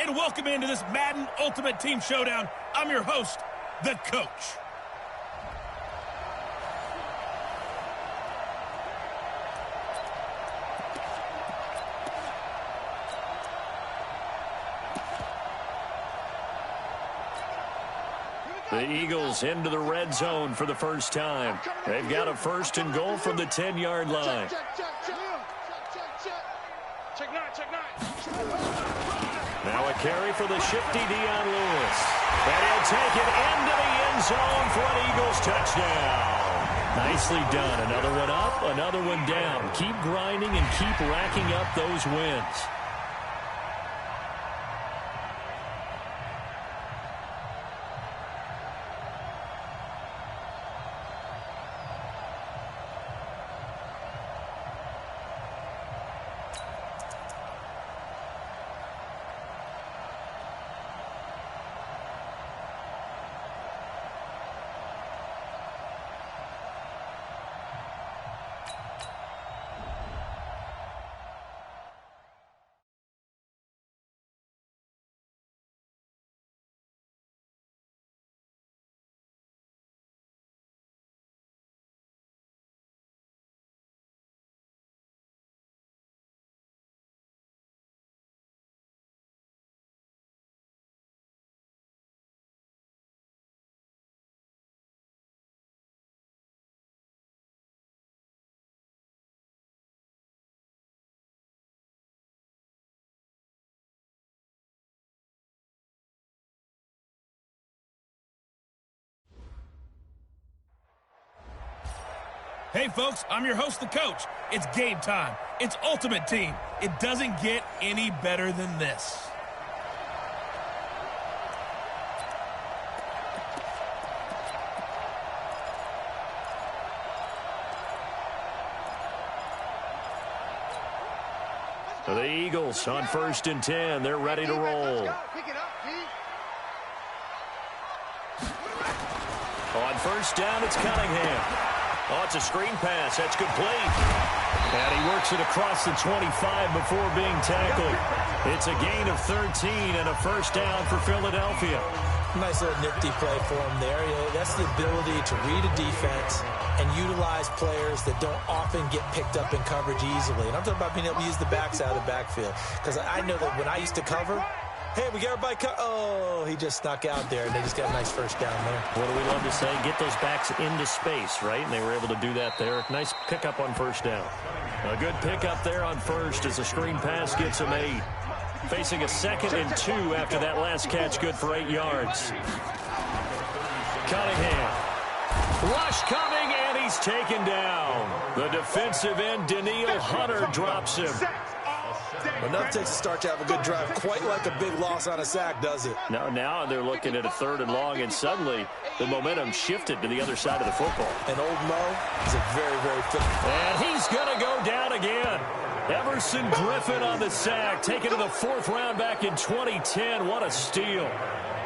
And welcome into this Madden Ultimate Team Showdown. I'm your host, the Coach. The Eagles into the red zone for the first time. They've got a first and goal from the 10-yard line. Now a carry for the shifty Dion Lewis. And he'll take it into the end zone for an Eagles touchdown. Nicely done. Another one up, another one down. Keep grinding and keep racking up those wins. Hey folks, I'm your host, the Coach. It's game time. It's Ultimate Team. It doesn't get any better than this. The Eagles on 1st and 10. They're ready to roll. On 1st down, it's Cunningham. Oh, it's a screen pass. That's complete. And he works it across the 25 before being tackled. It's a gain of 13 and a first down for Philadelphia. Nice little nifty play for him there. You know, that's the ability to read a defense and utilize players that don't often get picked up in coverage easily. And I'm talking about being able to use the backs out of the backfield. Because I know that when I used to cover, hey, we got everybody oh, he just snuck out there, and they just got a nice first down there. What do we love to say? Get those backs into space, right? And they were able to do that there. Nice pickup on first down. A good pickup there on first as the screen pass gets him 8. Facing a 2nd and 2 after that last catch, good for 8 yards. Cunningham. Rush coming, and he's taken down. The defensive end, Daniil Hunter, drops him. Enough takes a start to have a good drive. Quite like a big loss on a sack, does it? Now they're looking at a 3rd and long, and suddenly the momentum shifted to the other side of the football. And old Mo is a very, very fit. And he's going to go down again. Emerson Griffin on the sack, taken to the 4th round back in 2010. What a steal.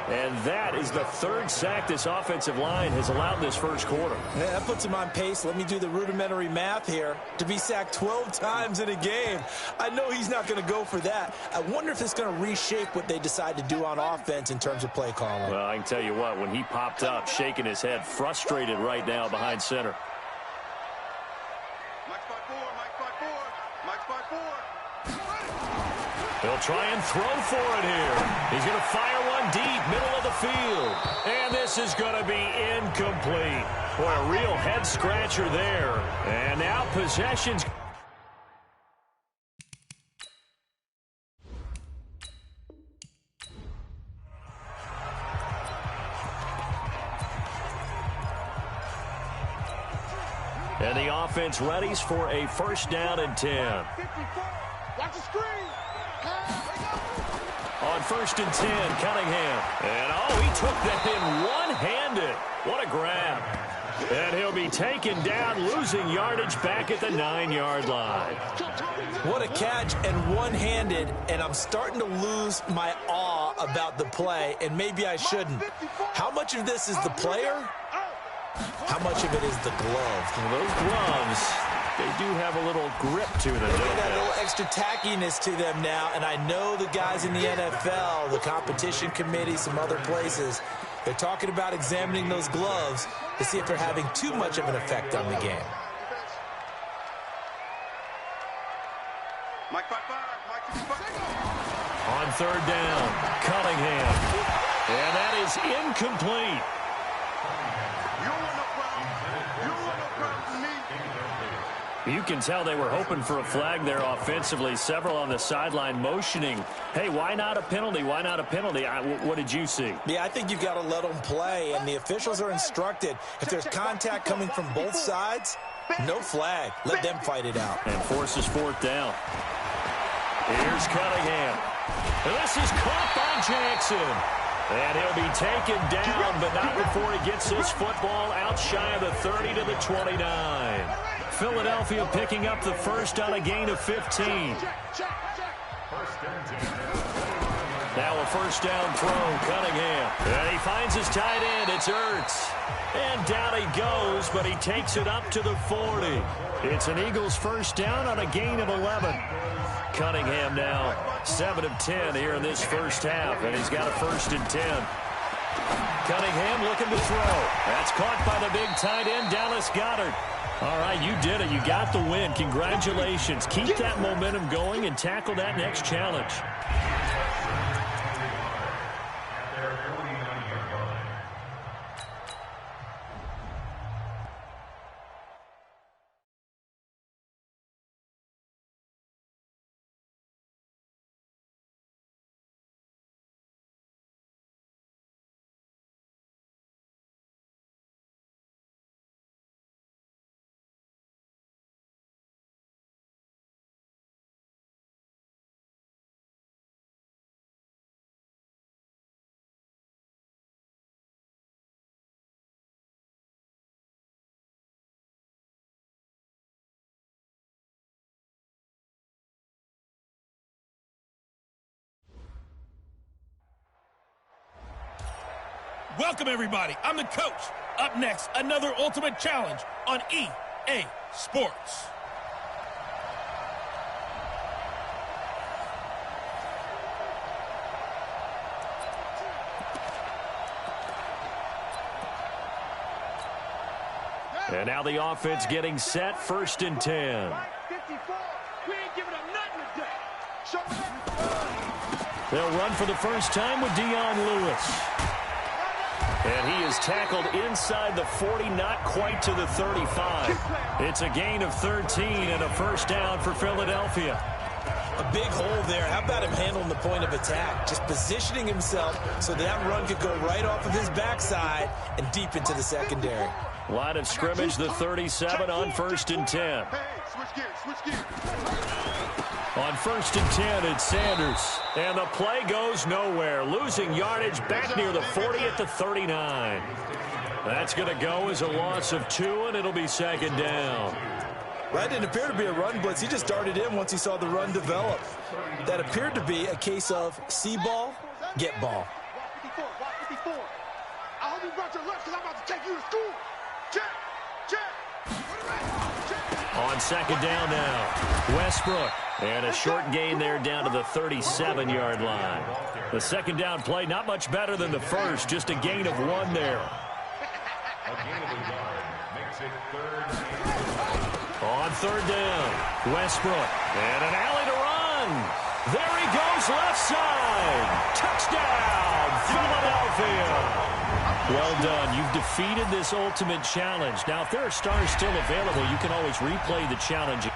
And that is the 3rd sack this offensive line has allowed this first quarter. Yeah, that puts him on pace. Let me do the rudimentary math here. To be sacked 12 times in a game. I know he's not going to go for that. I wonder if it's going to reshape what they decide to do on offense in terms of play calling. Well, I can tell you what, when he popped up, shaking his head, frustrated right now behind center. He'll try and throw for it here. He's going to fire one deep, middle of the field. And this is going to be incomplete. Boy, a real head-scratcher there. And now possession's... And the offense readies for a 1st down and 10. Watch the screen. On 1st and 10, Cunningham. And, he took that in one-handed. What a grab. And he'll be taken down, losing yardage back at the 9-yard line. What a catch and one-handed, and I'm starting to lose my awe about the play, and maybe I shouldn't. How much of this is the player? How much of it is the glove? Well, those gloves, they do have a little grip to them. They got a little extra tackiness to them now, and I know the guys in the NFL, the competition committee, some other places, they're talking about examining those gloves to see if they're having too much of an effect on the game. On third down, Cunningham. And that is incomplete. You can tell they were hoping for a flag there offensively. Several on the sideline motioning, hey, why not a penalty? Why not a penalty? What did you see? Yeah, I think you've got to let them play, and the officials are instructed. If there's contact coming from both sides, no flag. Let them fight it out. And forces fourth down. Here's Cunningham. This is caught by Jackson. And he'll be taken down, but not before he gets his football out shy of the 30 to the 29. Philadelphia picking up the first on a gain of 15. Now a first down throw, Cunningham. And he finds his tight end, it's Ertz. And down he goes, but he takes it up to the 40. It's an Eagles first down on a gain of 11. Cunningham now 7 of 10 here in this first half, and he's got a 1st and 10. Cunningham looking to throw. That's caught by the big tight end, Dallas Goedert. All right, you did it. You got the win. Congratulations. Keep that momentum going and tackle that next challenge. Welcome, everybody. I'm the coach. Up next, another ultimate challenge on EA Sports. And now the offense getting set, 1st and 10. They'll run for the first time with Dion Lewis. And he is tackled inside the 40, not quite to the 35. It's a gain of 13 and a first down for Philadelphia. A big hole there. How about him handling the point of attack? Just positioning himself so that run could go right off of his backside and deep into the secondary. Line of scrimmage, the 37 on 1st and 10. On 1st and 10, it's Sanders. And the play goes nowhere. Losing yardage back near the 40 at the 39. That's going to go as a loss of 2, and it'll be 2nd down. That didn't appear to be a run blitz. He just darted in once he saw the run develop. That appeared to be a case of see ball, get ball. I hope you brought your lunch because I'm about to take you to school. Check. On 2nd down now, Westbrook. And a short gain there down to the 37-yard line. The 2nd down play, not much better than the first, just a gain of 1 there. On 3rd down, Westbrook. And an alley to run. There he goes, left side. Touchdown, Philadelphia. Well done. You've defeated this ultimate challenge. Now, if there are stars still available, you can always replay the challenge.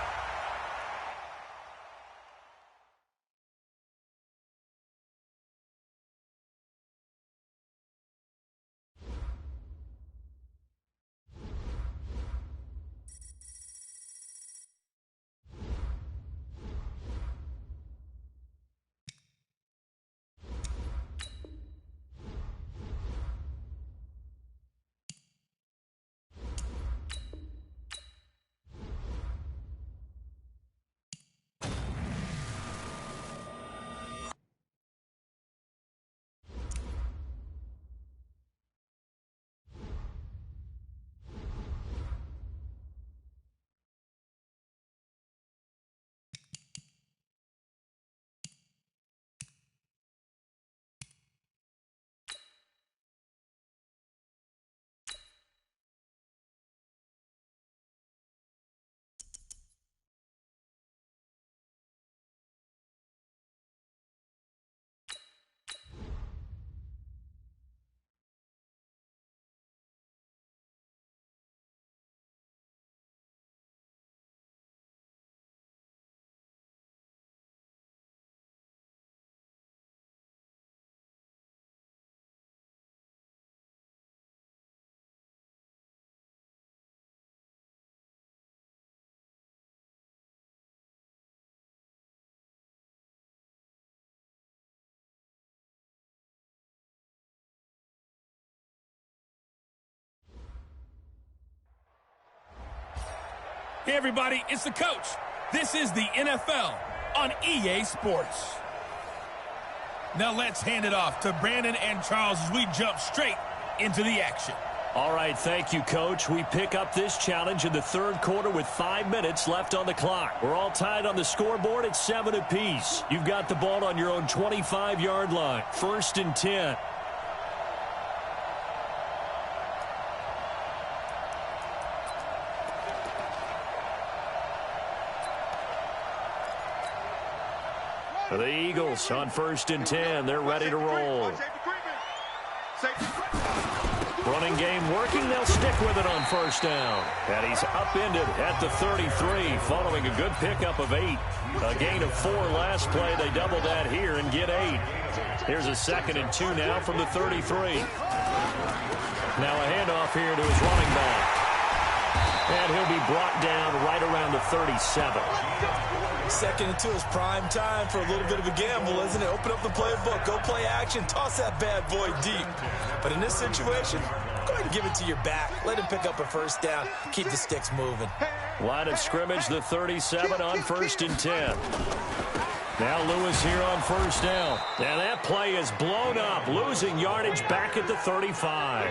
Hey, everybody, it's the coach. This is the NFL on EA Sports. Now let's hand it off to Brandon and Charles as we jump straight into the action. All right, thank you, Coach. We pick up this challenge in the third quarter with 5 minutes left on the clock. We're all tied on the scoreboard at 7 apiece. You've got the ball on your own 25-yard line. 1st and 10. The Eagles on 1st and 10. They're ready to roll. Running game working. They'll stick with it on 1st down. And he's upended at the 33 following a good pickup of 8. A gain of 4 last play. They double that here and get 8. Here's a 2nd and 2 now from the 33. Now a handoff here to his running back. And he'll be brought down right around the 37. 2nd and 2 is prime time for a little bit of a gamble, isn't it? Open up the playbook, go play action, toss that bad boy deep. But in this situation, go ahead and give it to your back. Let him pick up a 1st down. Keep the sticks moving. Line of scrimmage, the 37 on 1st and 10. Now Lewis here on 1st down. And that play is blown up, losing yardage back at the 35.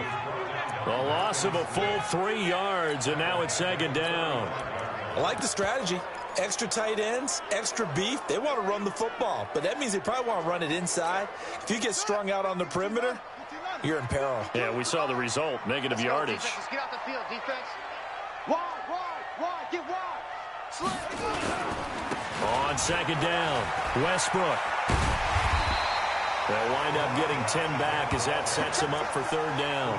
A loss of a full 3 yards, and now it's 2nd down. I like the strategy. Extra tight ends, extra beef. They want to run the football, but that means they probably want to run it inside. If you get strung out on the perimeter, you're in peril. Yeah, we saw the result, negative yardage. Let's get out the field, defense. Wide, get wide. On 2nd down, Westbrook. They'll wind up getting 10 back as that sets them up for 3rd down.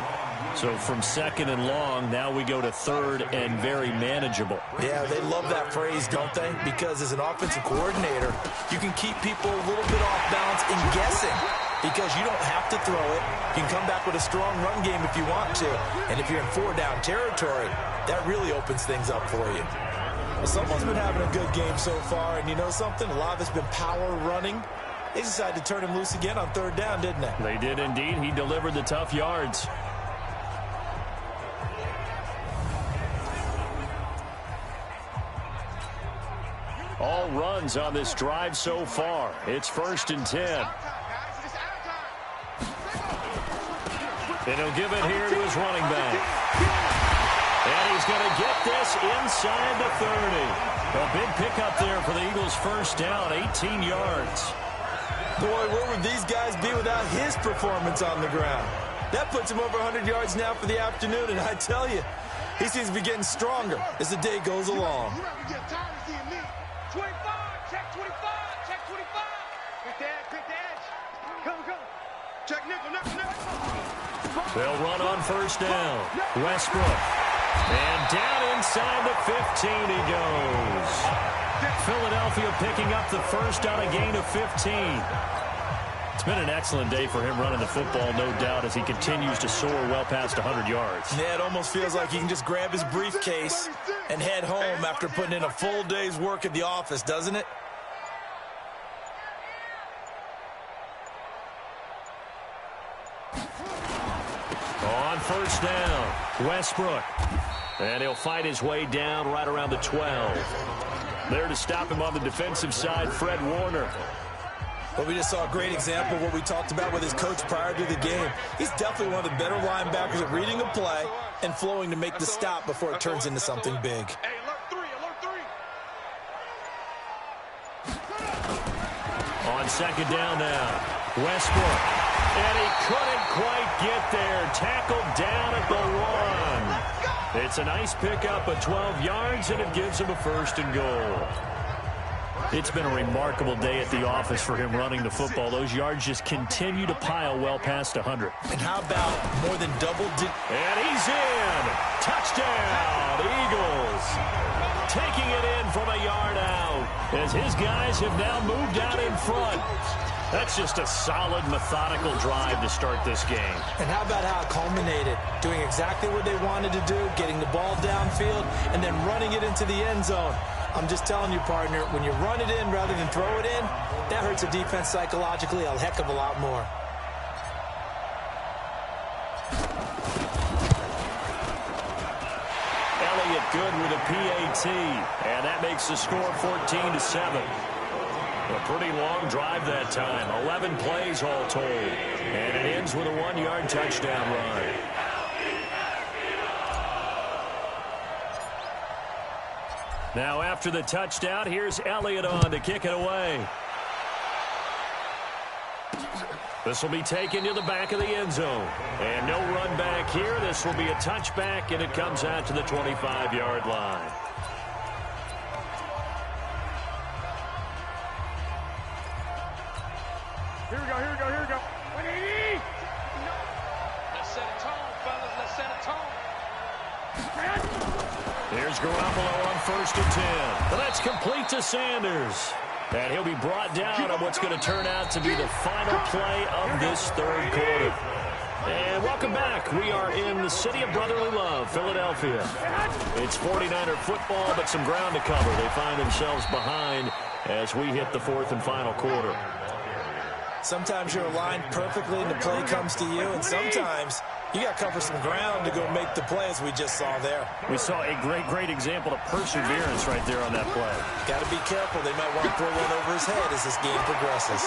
So from 2nd and long, now we go to 3rd and very manageable. Yeah, they love that phrase, don't they? Because as an offensive coordinator, you can keep people a little bit off balance and guessing because you don't have to throw it. You can come back with a strong run game if you want to. And if you're in 4-down territory, that really opens things up for you. Well, someone's been having a good game so far, and you know something? A lot of it's been power running. They decided to turn him loose again on 3rd down, didn't they? They did indeed. He delivered the tough yards. All runs on this drive so far. It's 1st and 10. And he'll give it here to his running back. And he's going to get this inside the 30. A big pickup there for the Eagles' 1st down, 18 yards. Boy, where would these guys be without his performance on the ground? That puts him over 100 yards now for the afternoon, and I tell you, he seems to be getting stronger as the day goes along. 25, check 25, check 25. Quick the edge. Come. Check nickel. They'll run on 1st down. Westbrook. And down inside the 15 he goes. Philadelphia picking up the 1st on a gain of 15. It's been an excellent day for him running the football, no doubt, as he continues to soar well past 100 yards. Yeah, it almost feels like he can just grab his briefcase and head home after putting in a full day's work at the office, doesn't it? On 1st down, Westbrook. And he'll fight his way down right around the 12. There to stop him on the defensive side, Fred Warner. Well, we just saw a great example of what we talked about with his coach prior to the game. He's definitely one of the better linebackers at reading a play and flowing to make the stop before it turns into something big. Hey, alert 3. On 2nd down now, Westbrook. And he couldn't quite get there. Tackled down at the 1. It's a nice pickup of 12 yards, and it gives him a 1st and goal. It's been a remarkable day at the office for him running the football. Those yards just continue to pile well past 100. And how about more than double digit? And he's in. Touchdown, Eagles. Taking it in from a yard out as his guys have now moved out in front. That's just a solid, methodical drive to start this game. And how about how it culminated? Doing exactly what they wanted to do, getting the ball downfield, and then running it into the end zone. I'm just telling you, partner, when you run it in rather than throw it in, that hurts a defense psychologically a heck of a lot more. Elliott good with a PAT. And that makes the score 14-7. A pretty long drive that time. 11 plays all told. And it ends with a 1-yard touchdown run. Now after the touchdown, here's Elliott on to kick it away. This will be taken to the back of the end zone. And no run back here. This will be a touchback, and it comes out to the 25-yard line. Here we go, here we go, here we go. 180! Let's set a tone, fellas. Let's set a tone. Here's Garoppolo on 1st and 10. Well, that's complete to Sanders. And he'll be brought down on what's going to turn out to be the final play of this third quarter. And welcome back. We are in the city of brotherly love, Philadelphia. It's 49er football, but some ground to cover. They find themselves behind as we hit the fourth and final quarter. Sometimes you're aligned perfectly and the play comes to you, and sometimes you got to cover some ground to go make the play, as we just saw there. We saw a great example of perseverance right there on that play. Got to be careful. They might want to throw one over his head as this game progresses.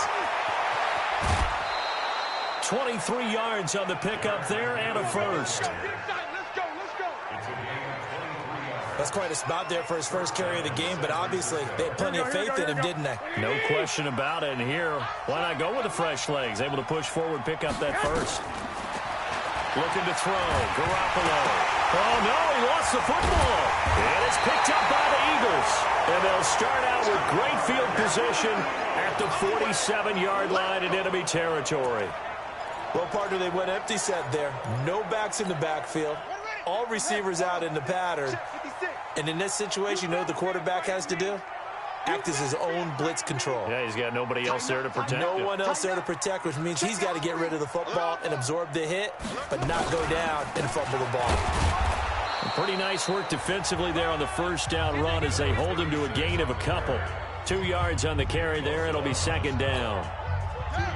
23 yards on the pickup there and a first. That's quite a spot there for his first carry of the game, but obviously they had plenty of faith in him, didn't they? No question about it. And here, why not go with the fresh legs? Able to push forward, pick up that first. Looking to throw. Garoppolo. Oh, no, he lost the football. And it's picked up by the Eagles. And they'll start out with great field position at the 47-yard line in enemy territory. Well, partner, they went empty set there. No backs in the backfield. All receivers out in the pattern. And in this situation, you know what the quarterback has to do? Act as his own blitz control. Yeah, he's got nobody else there to protect him. No one else there to protect, which means he's got to get rid of the football and absorb the hit, but not go down and fumble the ball. Pretty nice work defensively there on the first down run as they hold him to a gain of a couple. 2 yards on the carry there. It'll be second down.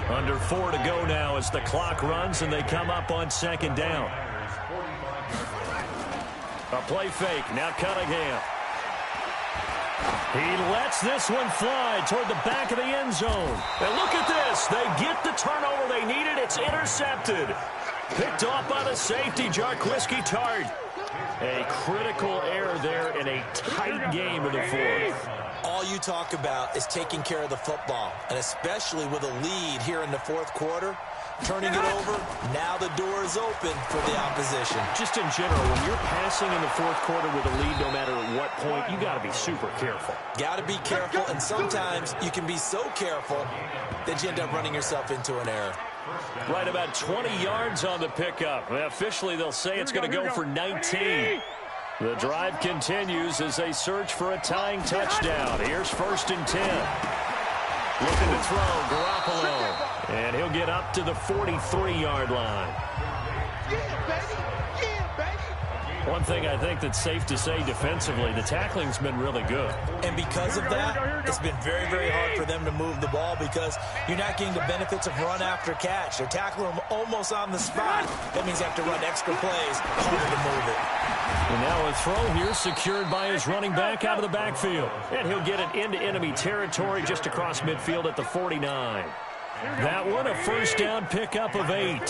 Under 4 to go now as the clock runs and they come up on second down. A play fake. Now Cunningham. He lets this one fly toward the back of the end zone. And look at this. They get the turnover they needed. It's intercepted. Picked off by the safety, Jarquiski Tart. A critical error there in a tight game in the fourth. All you talk about is taking care of the football, and especially with a lead here in the fourth quarter. Turning it over, now the door is open for the opposition. Just in general, when you're passing in the fourth quarter with a lead, no matter at what point, you got to be super careful. Got to be careful, and sometimes you can be so careful that you end up running yourself into an error. Right about 20 yards on the pickup. Officially, they'll say it's going to go for 19. The drive continues as they search for a tying touchdown. Here's 1st and 10. Looking to throw, Garoppolo. And he'll get up to the 43-yard line. One thing I think that's safe to say defensively, the tackling's been really good. And because of that, it's been very, very hard for them to move the ball because you're not getting the benefits of run after catch. They're tackling them almost on the spot. That means you have to run extra plays, harder to move it. And now a throw here secured by his running back out of the backfield. And he'll get it into enemy territory just across midfield at the 49. That one a first down pickup of 8.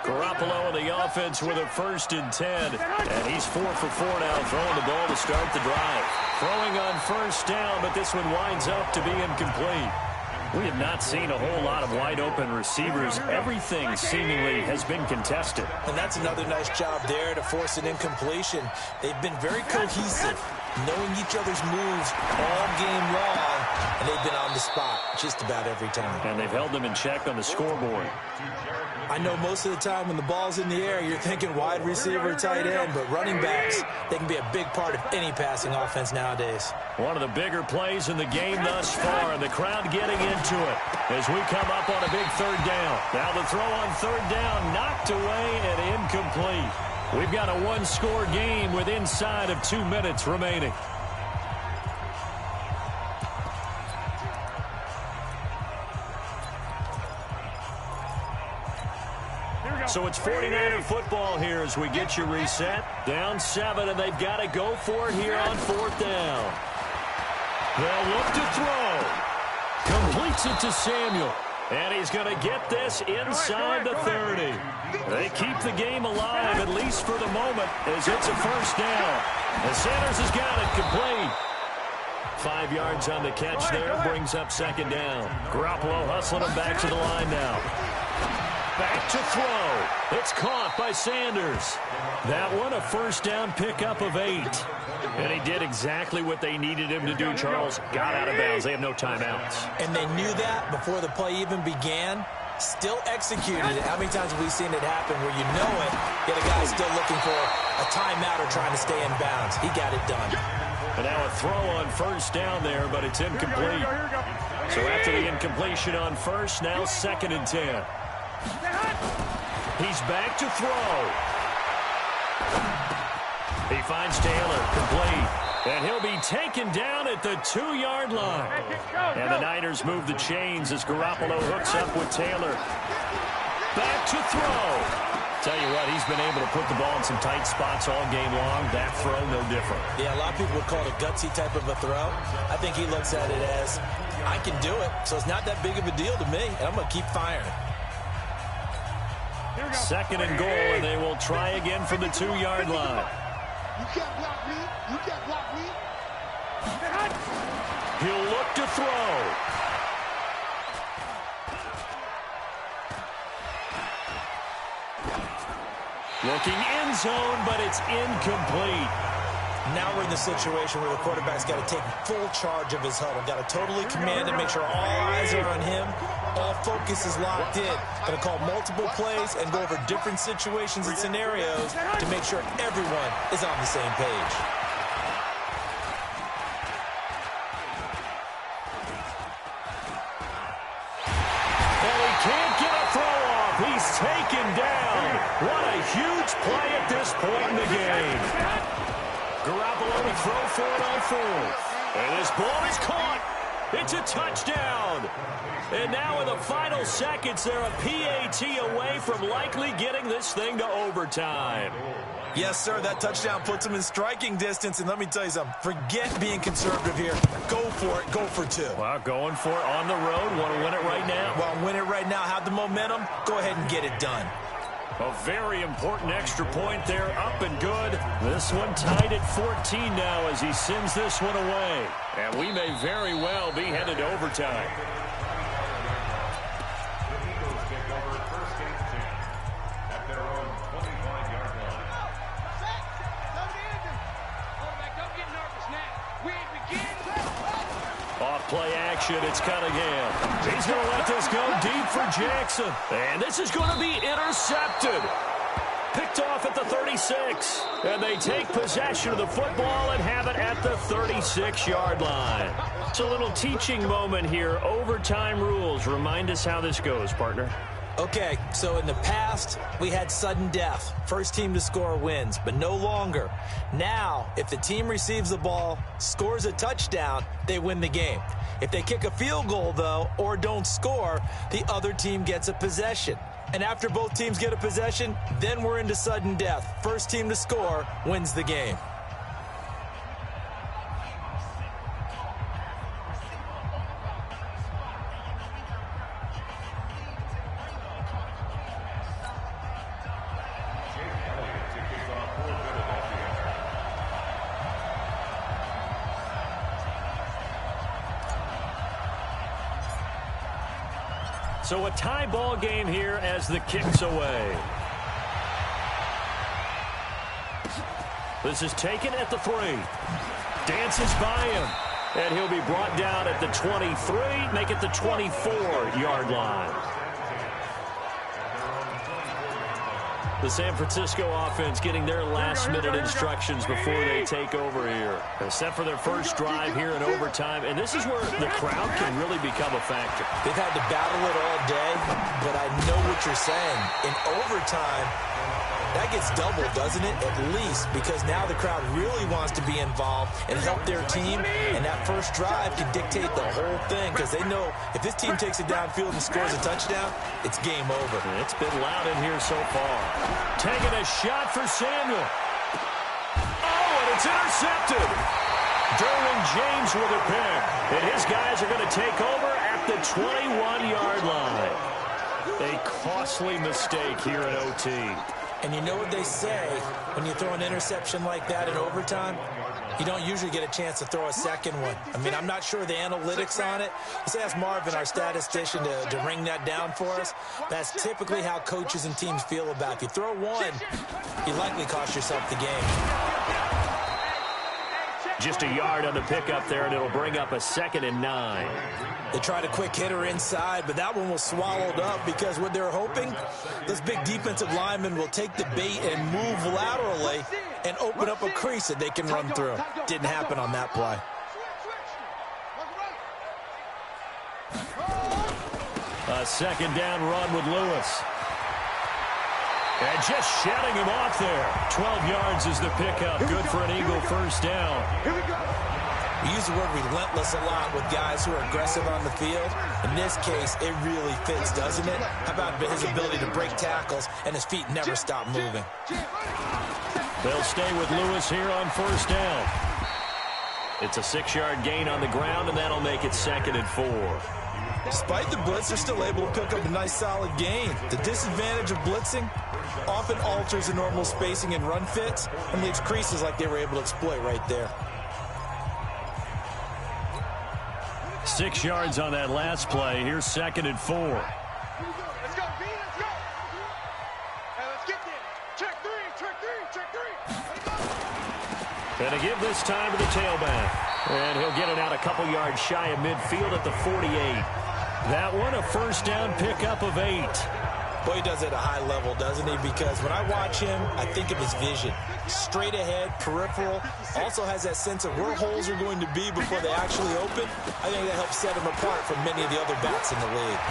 Garoppolo in the offense with a 1st and 10. And he's 4 for 4 now, throwing the ball to start the drive. Throwing on first down, but this one winds up to be incomplete. We have not seen a whole lot of wide-open receivers. Everything seemingly has been contested. And that's another nice job there to force an incompletion. They've been very cohesive, knowing each other's moves all game long, and they've been on the spot just about every time. And they've held them in check on the scoreboard. I know most of the time when the ball's in the air, you're thinking wide receiver, tight end, but running backs, they can be a big part of any passing offense nowadays. One of the bigger plays in the game thus far, and the crowd getting into it as we come up on a big third down. Now the throw on third down, knocked away and incomplete. We've got a one-score game with inside of 2 minutes remaining. So it's 49er football here as we get you reset. Down 7, and they've got to go for it here on 4th down. They'll look to throw. Completes it to Samuel. And he's going to get this inside the 30. They keep the game alive, at least for the moment, as it's a first down. And Sanders has got it complete. 5 yards on the catch there, brings up 2nd down. Garoppolo hustling him back to the line now. Back to throw. It's caught by Sanders. That one, a first down pickup of 8. And he did exactly what they needed him to do, Charles. Got out of bounds. They have no timeouts. And they knew that before the play even began. Still executed it. How many times have we seen it happen where you know it, yet a guy's still looking for a timeout or trying to stay in bounds? He got it done. And now a throw on first down there, but it's incomplete. So after the incompletion on first, now 2nd and 10. He's back to throw. He finds Taylor, complete. And he'll be taken down at the 2-yard line. And the Niners move the chains as Garoppolo hooks up with Taylor. Back to throw. Tell you what, he's been able to put the ball in some tight spots all game long. That throw, no different. Yeah, a lot of people would call it a gutsy type of a throw. I think he looks at it as, I can do it, so it's not that big of a deal to me, and I'm going to keep firing. 2nd and goal, and they will try again from the 2-yard line. You can't block me. You can't block me. He'll look to throw. Looking end zone, but it's incomplete. Now we're in the situation where the quarterback's got to take full charge of his huddle. Got to totally command and make sure all eyes are on him. All focus is locked in. Going to call multiple plays and go over different situations and scenarios to make sure everyone is on the same page. And he can't get a throw off. He's taken down. What a huge play at this point in the game. Garoppolo to throw for it on 4th. And this ball is caught. It's a touchdown. And now in the final seconds, they're a PAT away from likely getting this thing to overtime. Yes, sir, that touchdown puts them in striking distance. And let me tell you something, forget being conservative here. Go for it, go for 2. Well, going for it on the road. Want to win it right now. Well, win it right now, have the momentum, go ahead and get it done. A very important extra point there, up and good. This one tied at 14 now as he sends this one away. And we may very well be headed to overtime. Off-play action, it's Cunningham. He's going to let this go deep for Jackson. And this is going to be intercepted. Picked off at the 36. And they take possession of the football and have it at the 36-yard line. It's a little teaching moment here. Overtime rules. Remind us how this goes, partner. Okay, so in the past, we had sudden death. First team to score wins, but no longer. Now, if the team receives the ball, scores a touchdown, they win the game. If they kick a field goal, though, or don't score, the other team gets a possession. And after both teams get a possession, then we're into sudden death. First team to score wins the game. So a tie ball game here as the kick's away. This is taken at the 3. Dances by him. And he'll be brought down at the 23, make it the 24-yard line. The San Francisco offense getting their last-minute instructions before they take over here. They're set for their first drive here in overtime, and this is where the crowd can really become a factor. They've had to battle it all day, but I know what you're saying. In overtime, that gets doubled, doesn't it? At least, because now the crowd really wants to be involved and help their team, and that first drive can dictate the whole thing because they know if this team takes it downfield and scores a touchdown, it's game over. It's been loud in here so far. Taking a shot for Samuel. Oh, and it's intercepted. Derwin James with a pick. And his guys are going to take over at the 21-yard line. A costly mistake here in OT. And you know what they say, when you throw an interception like that in overtime, you don't usually get a chance to throw a second one. I mean, I'm not sure the analytics on it. Let's ask Marvin, our statistician, to ring that down for us. That's typically how coaches and teams feel about it. If you throw one, you likely cost yourself the game. Just a yard on the pickup there, and it'll bring up a 2nd and 9. They tried a quick hitter inside, but that one was swallowed up because what they're hoping, this big defensive lineman will take the bait and move laterally and open up a crease that they can run through. Didn't happen on that play. A 2nd down run with Lewis. And just shutting him off there. 12 yards is the pickup. Good for an Eagle first down. We use the word relentless a lot with guys who are aggressive on the field. In this case, it really fits, doesn't it? How about his ability to break tackles and his feet never stop moving? They'll stay with Lewis here on first down. It's a 6-yard gain on the ground, and that'll make it 2nd and 4. Despite the blitz, they're still able to pick up a nice solid gain. The disadvantage of blitzing often alters the normal spacing and run fits and leaves creases like they were able to exploit right there. 6 yards on that last play. Here's 2nd and 4. Let's go, B, let's go. Hey, let's get there. Check three. And to give this time to the tailback. And he'll get it out a couple yards shy of midfield at the 48. That one, a first down pickup of 8. Boy, he does it at a high level, doesn't he? Because when I watch him, I think of his vision. Straight ahead, peripheral, also has that sense of where holes are going to be before they actually open. I think that helps set him apart from many of the other backs in the league.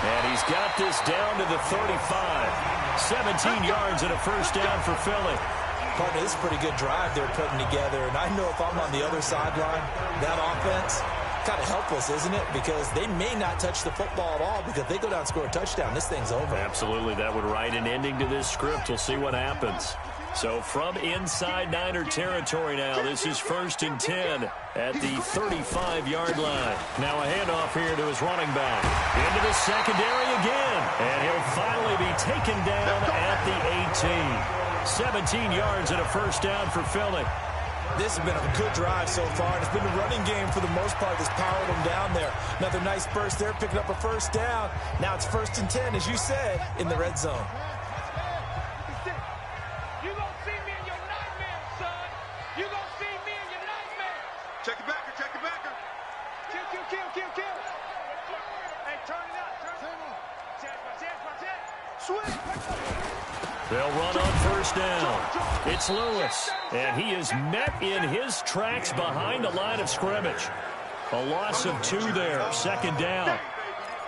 And he's got this down to the 35. 17 yards and a first down for Philly. Partner, this is a pretty good drive they're putting together. And I know if I'm on the other sideline, that offense, kind of helpless, isn't it? Because they may not touch the football at all, because if they go down and score a touchdown, this thing's over. Absolutely. That would write an ending to this script. We'll see what happens. So from inside Niner territory now, this is 1st and 10 at the 35-yard line. Now a handoff here to his running back. Into the secondary again. And he'll finally be taken down at the 18. 17 yards and a first down for Philly. This has been a good drive so far, and it's been the running game for the most part that's powered them down there. Another nice burst there, picking up a first down. Now it's 1st and 10, as you said, in the red zone. You gonna see me in your nightmare, son. You gonna see me in your nightmare. Check it backer, check it backer. Kill. Hey, turn it up, turn it up. Chance. Swing. They'll run on first down. It's Lewis, and he is met in his tracks behind the line of scrimmage. A loss of 2 there, 2nd down.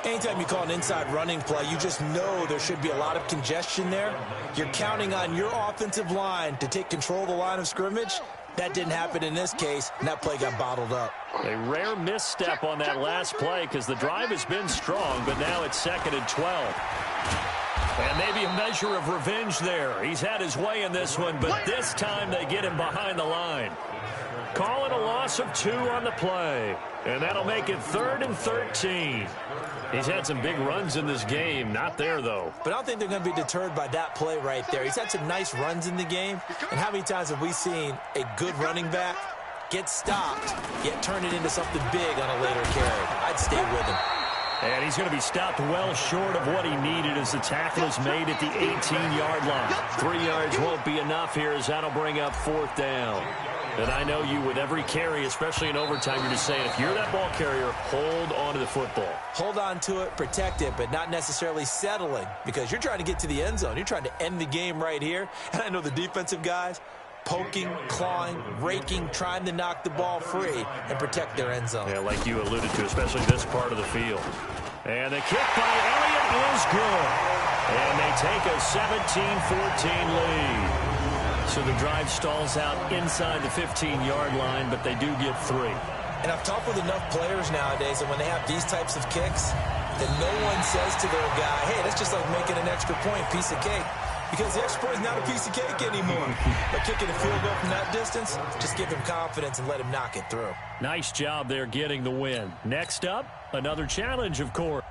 Anytime you call an inside running play, you just know there should be a lot of congestion there. You're counting on your offensive line to take control of the line of scrimmage. That didn't happen in this case, and that play got bottled up. A rare misstep on that last play because the drive has been strong, but now it's 2nd and 12. And maybe a measure of revenge there. He's had his way in this one, but this time they get him behind the line. Calling a loss of 2 on the play. And that'll make it 3rd and 13. He's had some big runs in this game. Not there, though. But I don't think they're going to be deterred by that play right there. He's had some nice runs in the game. And how many times have we seen a good running back get stopped, yet turn it into something big on a later carry? I'd stay with him. And he's going to be stopped well short of what he needed as the tackle is made at the 18-yard line. 3 yards won't be enough here as that'll bring up 4th down. And I know you with every carry, especially in overtime, you're just saying if you're that ball carrier, hold on to the football. Hold on to it, protect it, but not necessarily settling because you're trying to get to the end zone. You're trying to end the game right here. And I know the defensive guys poking, clawing, raking, trying to knock the ball free and protect their end zone. Yeah, like you alluded to, especially this part of the field. And the kick by Elliott is good. And they take a 17-14 lead. So the drive stalls out inside the 15-yard line, but they do get 3. And I've talked with enough players nowadays that when they have these types of kicks, that no one says to their guy, hey, that's just like making an extra point, piece of cake. Because the extra point is not a piece of cake anymore. But kicking a field goal from that distance, just give him confidence and let him knock it through. Nice job there getting the win. Next up, another challenge, of course.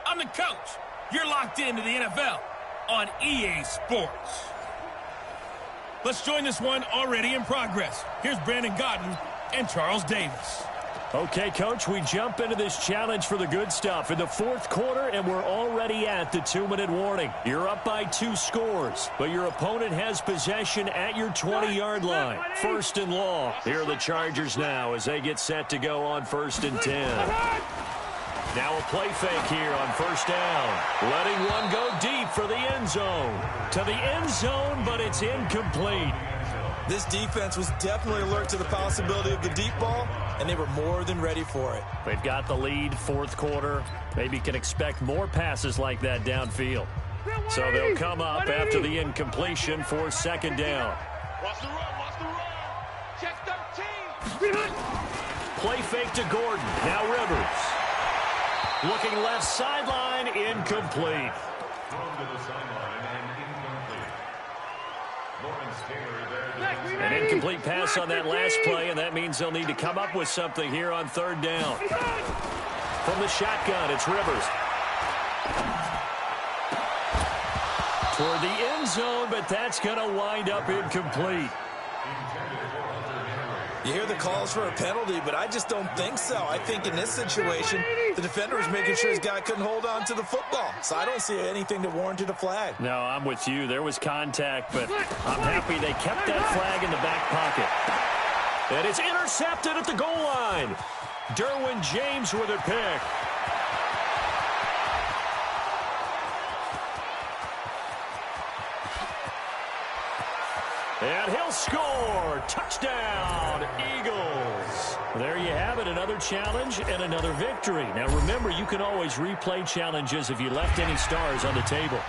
I'm the coach. You're locked into the NFL on EA Sports. Let's join this one already in progress. Here's Brandon Gaudin and Charles Davis. Okay, Coach, we jump into this challenge for the good stuff in the fourth quarter, and we're already at the 2-minute warning. You're up by 2 scores, but your opponent has possession at your 20-yard line. First and long. Here are the Chargers now as they get set to go on 1st and 10. Now a play fake here on 1st down. Letting one go deep for the end zone. To the end zone, but it's incomplete. This defense was definitely alert to the possibility of the deep ball, and they were more than ready for it. They've got the lead, fourth quarter. Maybe can expect more passes like that downfield. So they'll come up after the incompletion for 2nd down. Watch the run, watch the run. Check 13. Play fake to Gordon. Now Rivers. Looking left sideline, incomplete. An incomplete pass on that last play, and that means they'll need to come up with something here on 3rd down. From the shotgun, it's Rivers. Toward the end zone, but that's going to wind up incomplete. You hear the calls for a penalty, but I just don't think so. I think in this situation, the defender was making sure his guy couldn't hold on to the football. So I don't see anything that warranted a flag. No, I'm with you. There was contact, but I'm happy they kept that flag in the back pocket. And it's intercepted at the goal line. Derwin James with a pick. And he'll score. Touchdown, Eagles. There you have it, another challenge and another victory. Now remember, you can always replay challenges if you left any stars on the table.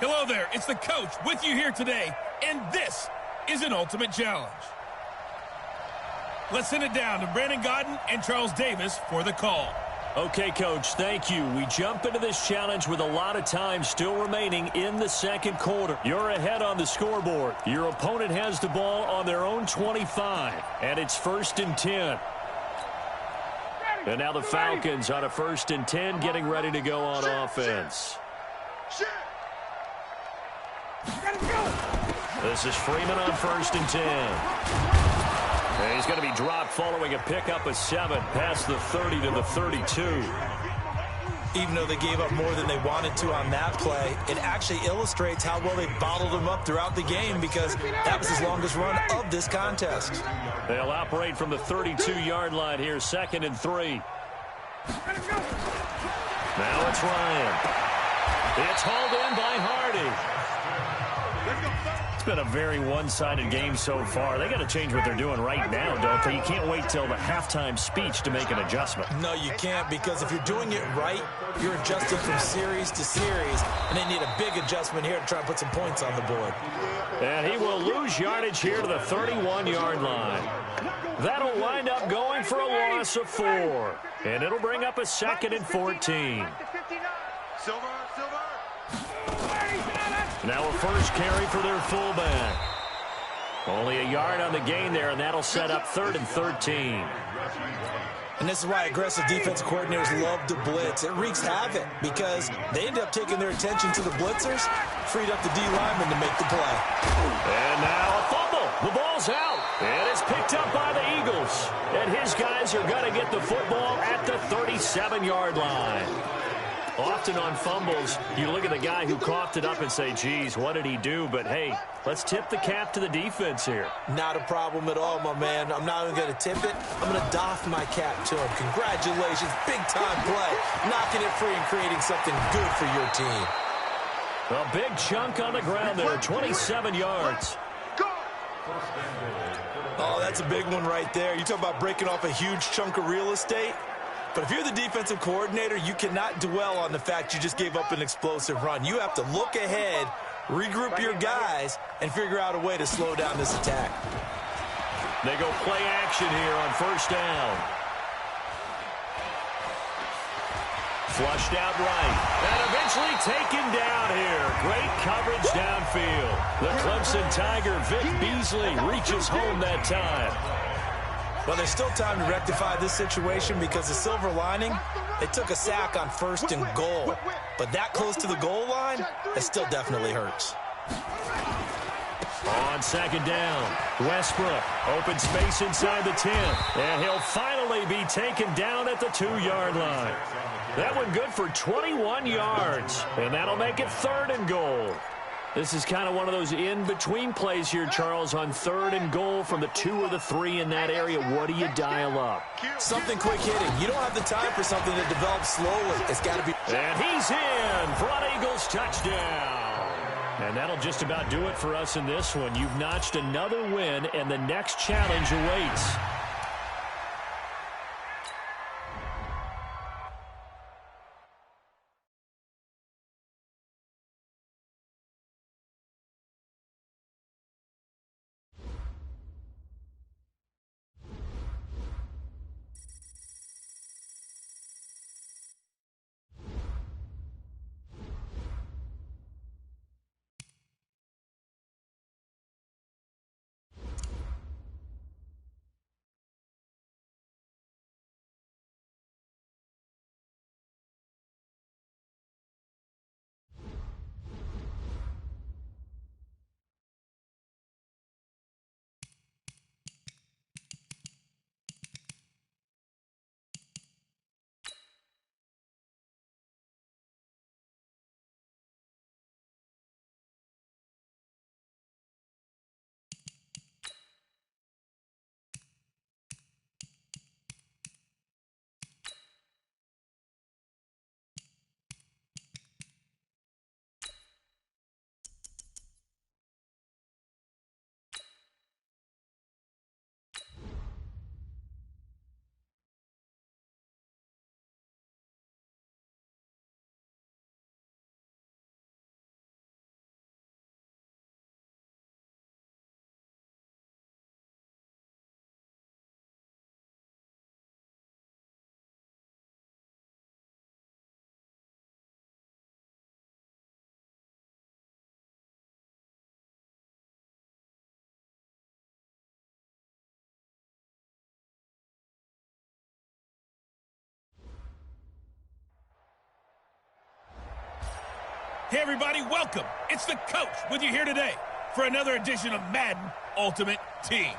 Hello there, it's the coach with you here today, and this is an ultimate challenge. Let's send it down to Brandon Gaudin and Charles Davis for the call. Okay, Coach, thank you. We jump into this challenge with a lot of time still remaining in the 2nd quarter. You're ahead on the scoreboard. Your opponent has the ball on their own 25, and it's 1st and 10. And now the Falcons on a 1st and 10 getting ready to go on offense. This is Freeman on 1st and 10. And he's going to be dropped following a pickup of 7 past the 30 to the 32. Even though they gave up more than they wanted to on that play, it actually illustrates how well they bottled them up throughout the game, because that was his longest run of this contest. They'll operate from the 32-yard line here, 2nd and 3. Now it's Ryan. It's hauled in by Hardy. It's been a very one-sided game so far. They got to change what they're doing right now, don't they? You can't wait till the halftime speech to make an adjustment. No, you can't, because if you're doing it right, you're adjusting from series to series, and they need a big adjustment here to try and put some points on the board. And he will lose yardage here to the 31-yard line. That'll wind up going for a loss of 4. And it'll bring up a 2nd and 14. Silver. Now a first carry for their fullback. Only a yard on the gain there, and that'll set up 3rd and 13. And this is why aggressive defensive coordinators love to blitz. It wreaks havoc because they end up taking their attention to the blitzers, freed up the D lineman to make the play. And now a fumble. The ball's out. And it's picked up by the Eagles. And his guys are going to get the football at the 37-yard line. Often on fumbles, you look at the guy who coughed it up and say, geez, what did he do? But, hey, let's tip the cap to the defense here. Not a problem at all, my man. I'm not even going to tip it. I'm going to doff my cap to him. Congratulations. Big-time play. Knocking it free and creating something good for your team. A big chunk on the ground there, 27 yards. Oh, that's a big one right there. You talk about breaking off a huge chunk of real estate. But if you're the defensive coordinator, you cannot dwell on the fact you just gave up an explosive run. You have to look ahead, regroup your guys, and figure out a way to slow down this attack. They go play action here on 1st down. Flushed out right. And eventually taken down here. Great coverage downfield. The Clemson Tiger, Vic Beasley, reaches home that time. Well, there's still time to rectify this situation because the silver lining, they took a sack on 1st and goal. But that close to the goal line, it still definitely hurts. On 2nd down, Westbrook, open space inside the 10. And he'll finally be taken down at the 2-yard line. That one good for 21 yards. And that'll make it 3rd and goal. This is kind of one of those in-between plays here, Charles, on 3rd and goal from the 2 or the 3 in that area. What do you dial up? Something quick hitting. You don't have the time for something that develops slowly. It's got to be. And he's in for an Eagles touchdown. And that'll just about do it for us in this one. You've notched another win, and the next challenge awaits. Hey, everybody, welcome. It's the coach with you here today. for another edition of Madden Ultimate Team.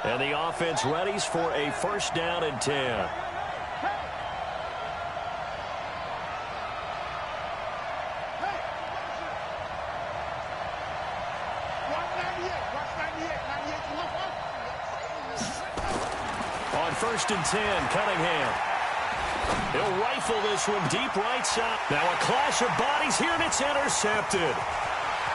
And the offense readies for a first down and 10. On first and 10, Cunningham. He'll rifle this one deep right side. Now a clash of bodies here, and it's intercepted.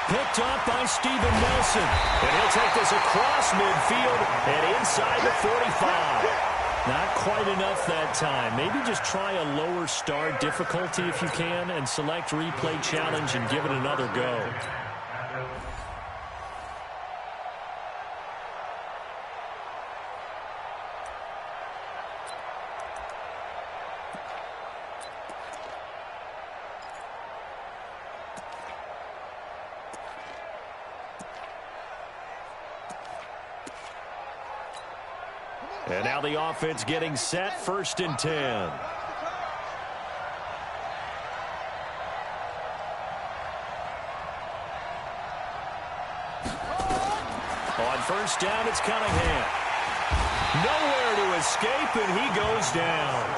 Picked up by Steven Nelson. And he'll take this across midfield and inside the 45. Not quite enough that time. Maybe just try a lower start difficulty if you can and select replay challenge and give it another go. And now the offense getting set, first and 10. On first down, it's Cunningham. Nowhere to escape, and he goes down.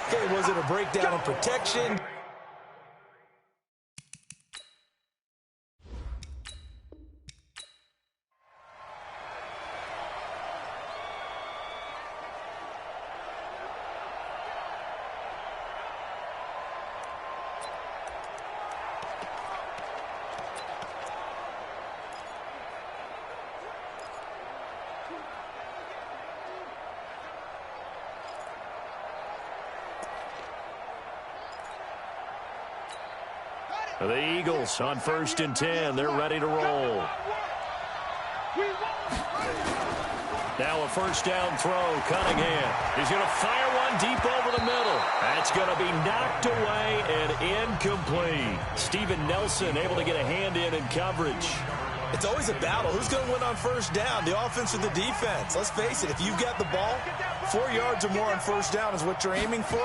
Okay, was it a breakdown in protection? The Eagles on 1st and 10. They're ready to roll. Now a first down throw. Cunningham. He's going to fire one deep over the middle. That's going to be knocked away and incomplete. Steven Nelson able to get a hand in coverage. It's always a battle. Who's going to win on first down, the offense or the defense? Let's face it, if you've got the ball, 4 yards or more on first down is what you're aiming for.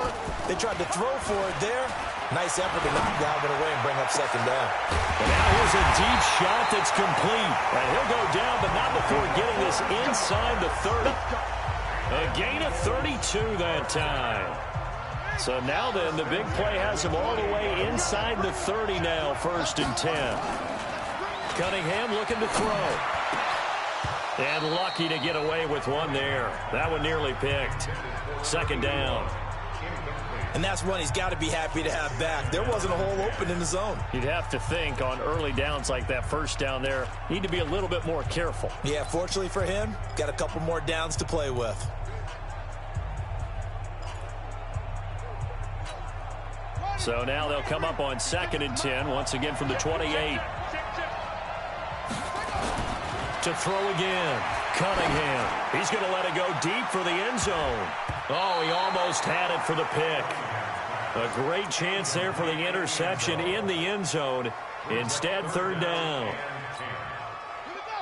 They tried to throw for it there. Nice effort to knock Galvin away and bring up second down. And now here's a deep shot that's complete. And he'll go down, but not before getting this inside the 30. A gain of 32 that time. So now then, the big play has him all the way inside the 30 now, 1st and 10. Cunningham looking to throw. And lucky to get away with one there. That one nearly picked. Second down. And that's one he's got to be happy to have back. There wasn't a hole open in the zone. You'd have to think on early downs like that first down there, need to be a little bit more careful. Yeah, fortunately for him, got a couple more downs to play with. So now they'll come up on 2nd and 10, once again from the 28. To throw again. Cunningham. He's going to let it go deep for the end zone. Oh, he almost had it for the pick. A great chance there for the interception in the end zone. Instead, 3rd down.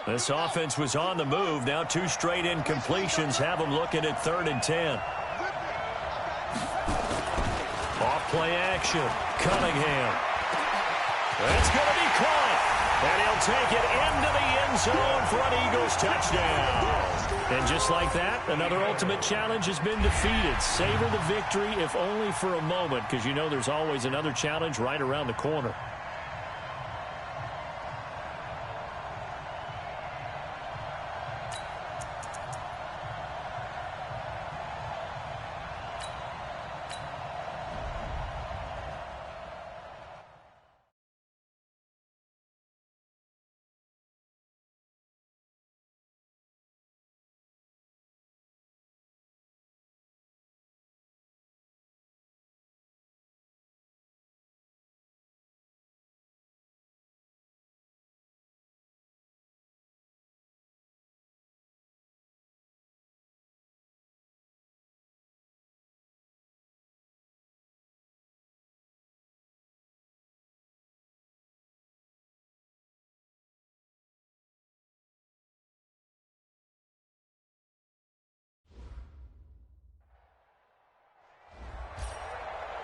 This offense was on the move. Now 2 straight incompletions have them looking at 3rd and 10. Off play action. Cunningham. It's going to be caught. And he'll take it into the end zone for an Eagles touchdown. And just like that, another ultimate challenge has been defeated. Savor the victory, if only for a moment, because you know there's always another challenge right around the corner.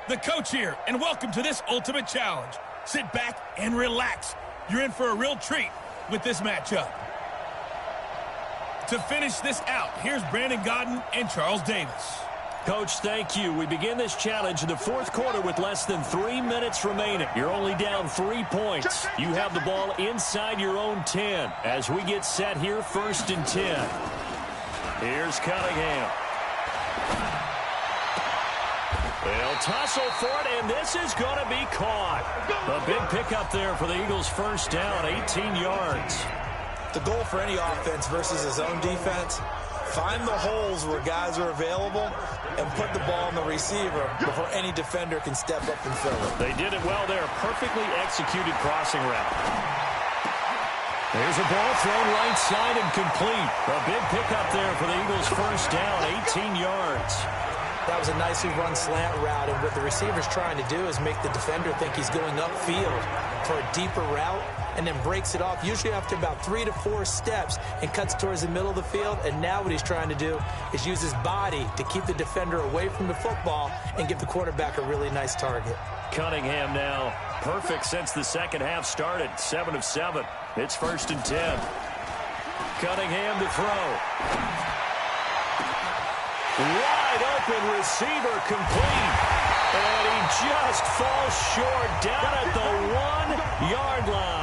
The coach here, and welcome to this ultimate challenge. Sit back and relax. You're in for a real treat with this matchup. To finish this out, here's Brandon Godden and Charles Davis. Coach, thank you. We begin this challenge in the 4th quarter with less than 3 minutes remaining. You're only down 3 points. You have the ball inside your own 10 as we get set here, 1st and 10. Here's Cunningham. They'll tussle for it, and this is going to be caught. A big pickup there for the Eagles' first down, 18 yards. The goal for any offense versus his own defense, find the holes where guys are available and put the ball on the receiver before any defender can step up and fill it. They did it well there. Perfectly executed crossing route. There's a ball thrown right side and complete. A big pickup there for the Eagles' first down, 18 yards. That was a nicely run slant route, and what the receiver's trying to do is make the defender think he's going upfield for a deeper route and then breaks it off, usually after about 3 to 4 steps, and cuts towards the middle of the field. And now what he's trying to do is use his body to keep the defender away from the football and give the quarterback a really nice target. Cunningham now perfect since the second half started, 7 of 7. It's 1st and 10. Cunningham to throw. Wide open receiver complete. And he just falls short down at the 1-yard line.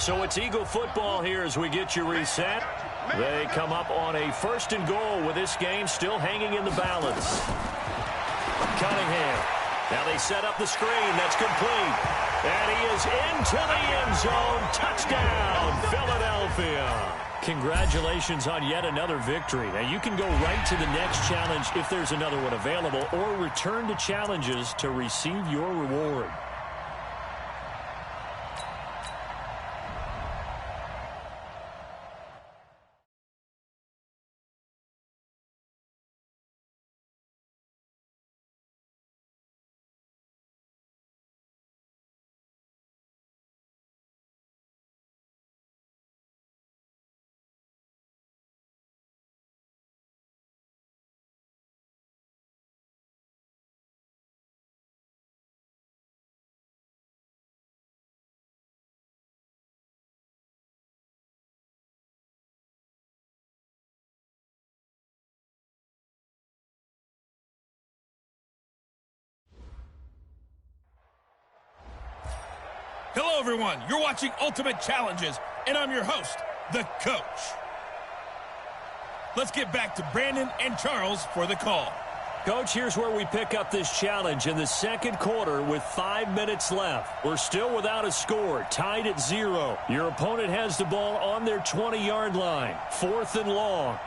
So it's Eagle football here as we get you reset. They come up on a 1st and goal with this game still hanging in the balance. Cunningham. Now they set up the screen. That's complete. And he is into the end zone. Touchdown, Philadelphia. Congratulations on yet another victory. Now you can go right to the next challenge if there's another one available, or return to challenges to receive your reward. Hello, everyone. You're watching Ultimate Challenges, and I'm your host, the Coach. Let's get back to Brandon and Charles for the call. Coach, here's where we pick up this challenge in the 2nd quarter with 5 minutes left. We're still without a score, tied at 0. Your opponent has the ball on their 20-yard line, 4th and long.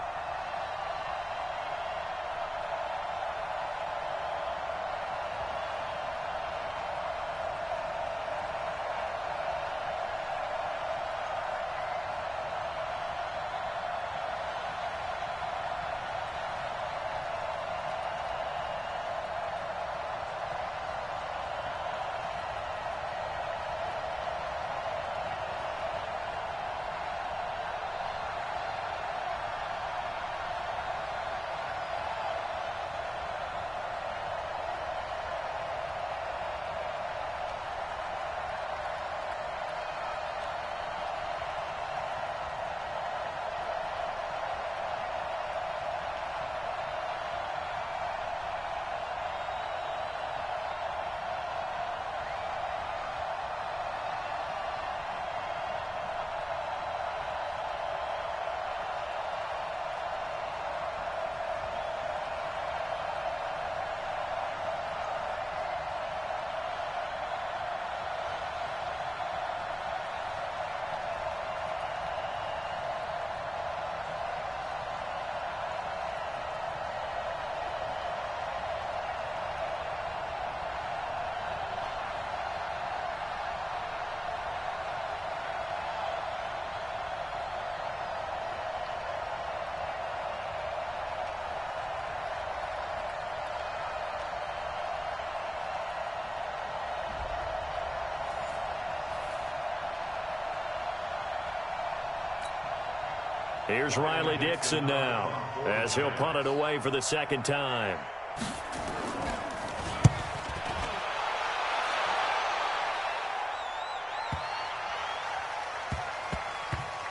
Here's Riley Dixon now, as he'll punt it away for the 2nd time.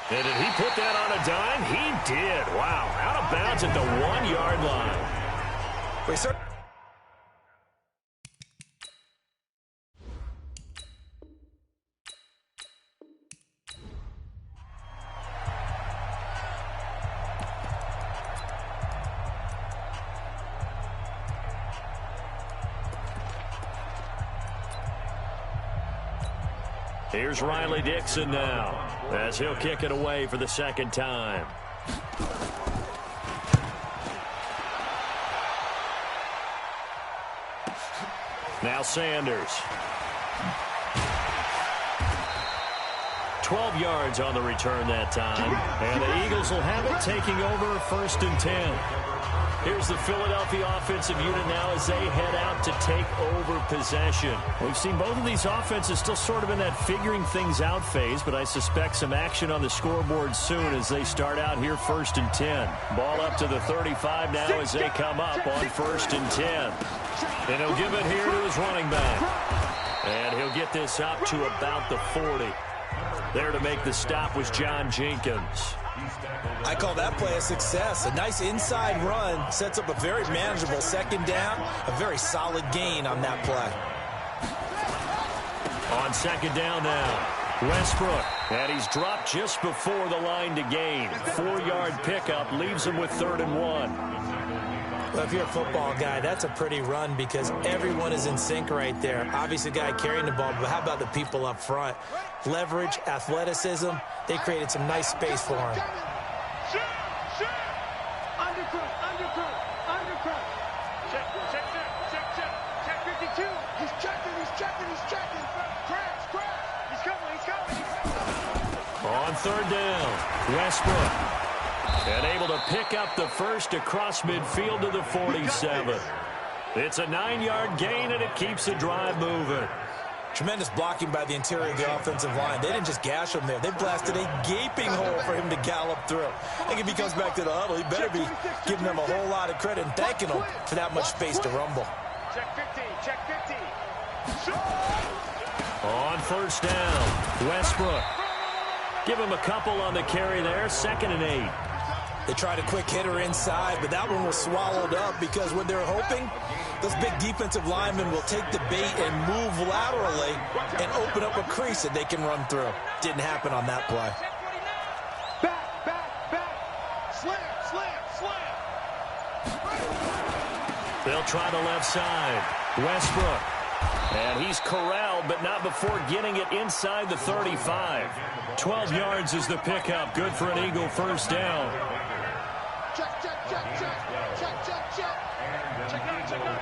And did he put that on a dime? He did. Wow. Out of bounds at the 1-yard line. Wait, sir. Here's Riley Dixon now, as he'll kick it away for the 2nd time. Now Sanders. 12 yards on the return that time. And the Eagles will have it, taking over 1st and 10. Here's the Philadelphia offensive unit now as they head out to take over possession. We've seen both of these offenses still sort of in that figuring things out phase, but I suspect some action on the scoreboard soon as they start out here 1st and 10. Ball up to the 35 now as they come up on 1st and 10. And he'll give it here to his running back. And he'll get this up to about the 40. There to make the stop was John Jenkins. I call that play a success. A nice inside run sets up a very manageable 2nd down. A very solid gain on that play. On 2nd down now, Westbrook. And he's dropped just before the line to gain. 4-yard pickup leaves him with 3rd and 1. Well, if you're a football guy, that's a pretty run because everyone is in sync right there. Obviously, the guy carrying the ball, but how about the people up front? Leverage, athleticism, they created some nice space for him. On 3rd down, Westbrook. And able to pick up the first across midfield to the 47. It's a 9-yard gain, and it keeps the drive moving. Tremendous blocking by the interior of the offensive line. They didn't just gash him there. They blasted a gaping hole for him to gallop through. I think if he comes back to the huddle, he better be giving them a whole lot of credit and thanking them for that much space to rumble. Check 15, check 15. On 1st down, Westbrook. Give him a couple on the carry there, 2nd and 8. They tried a quick hitter inside, but that one was swallowed up because what they're hoping, those big defensive linemen will take the bait and move laterally and open up a crease that they can run through. Didn't happen on that play. Back, back, back. Slam, slam, slam. They'll try the left side. Westbrook. And he's corralled, but not before getting it inside the 35. 12 yards is the pickup. Good for an Eagle 1st down. Check, check, check, check. Check, check, check. Check out, check out.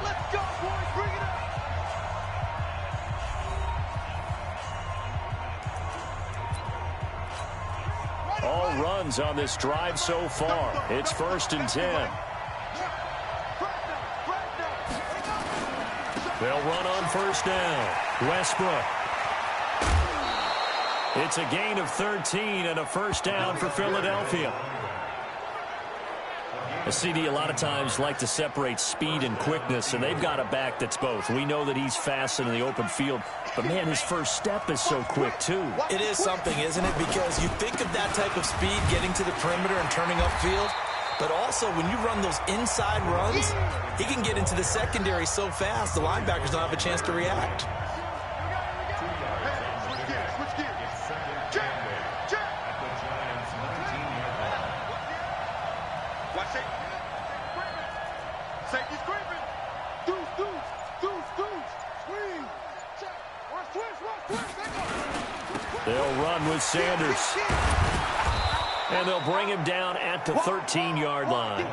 Let's go, boys. Bring it up. All runs on this drive so far. It's 1st and 10. They'll run on 1st down. Westbrook. It's a gain of 13 and a 1st down for Philadelphia. A CD a lot of times like to separate speed and quickness, and they've got a back that's both. We know that he's fast in the open field, but, man, his first step is so quick, too. It is something, isn't it? Because you think of that type of speed getting to the perimeter and turning upfield, but also when you run those inside runs, he can get into the secondary so fast the linebackers don't have a chance to react. They'll run with Sanders. And they'll bring him down at the 13-yard line.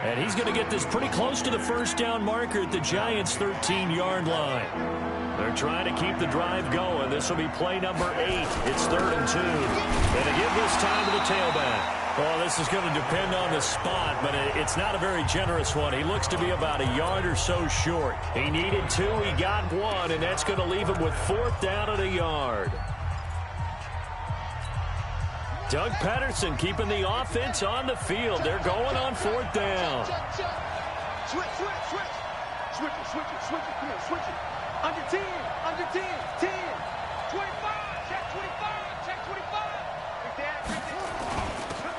And he's going to get this pretty close to the 1st down marker at the Giants' 13-yard line. They're trying to keep the drive going. This will be play number 8. It's 3rd and 2. And to give this time to the tailback. Well, this is going to depend on the spot, but it's not a very generous one. He looks to be about a yard or so short. He needed 2. He got 1, and that's going to leave him with 4th down at a yard. Doug Patterson keeping the offense on the field. They're going on 4th down. Switch, switch, switch. Switch it, switch it, switch it. Come on, switch it. Under 10, under 10, 10. 25, check 25, check 25.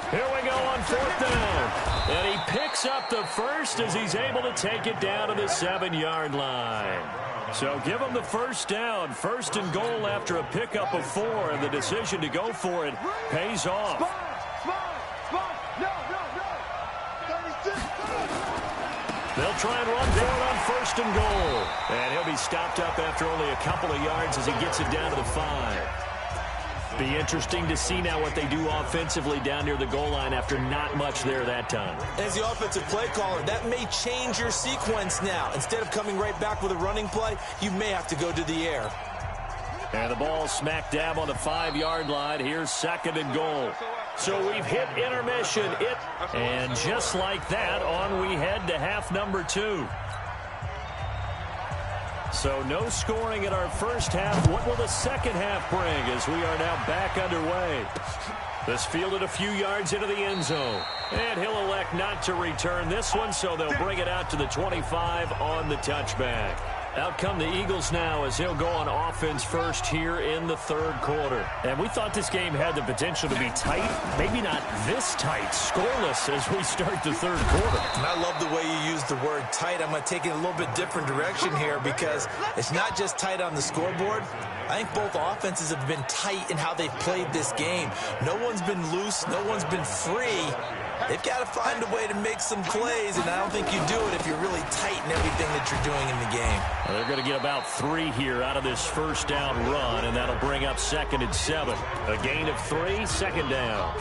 Here we go on 4th down. And he picks up the first as he's able to take it down to the 7-yard line. So give him the 1st down. 1st and goal after a pickup of 4, and the decision to go for it pays off. They'll try and run for it on 1st and goal. And he'll be stopped up after only a couple of yards as he gets it down to the 5. Be interesting to see now what they do offensively down near the goal line after not much there that time. As the offensive play caller, that may change your sequence now. Instead of coming right back with a running play, you may have to go to the air. And the ball smack dab on the 5-yard line. Here's 2nd and goal. So we've hit intermission. And just like that, on we head to half number 2. So no scoring in our first half. What will the second half bring as we are now back underway? This fielded a few yards into the end zone. And he'll elect not to return this one, so they'll bring it out to the 25 on the touchback. Out come the Eagles now as he'll go on offense first here in the third quarter. And we thought this game had the potential to be tight. Maybe not this tight, scoreless as we start the third quarter. And I love the way you use the word tight. I'm going to take it a little bit different direction here because it's not just tight on the scoreboard. I think both offenses have been tight in how they've played this game. No one's been loose. No one's been free. They've got to find a way to make some plays, and I don't think you do it if you're really tight in everything that you're doing in the game. Well, they're going to get about 3 here out of this first down run, and that'll bring up 2nd and 7. A gain of 3, 2nd down.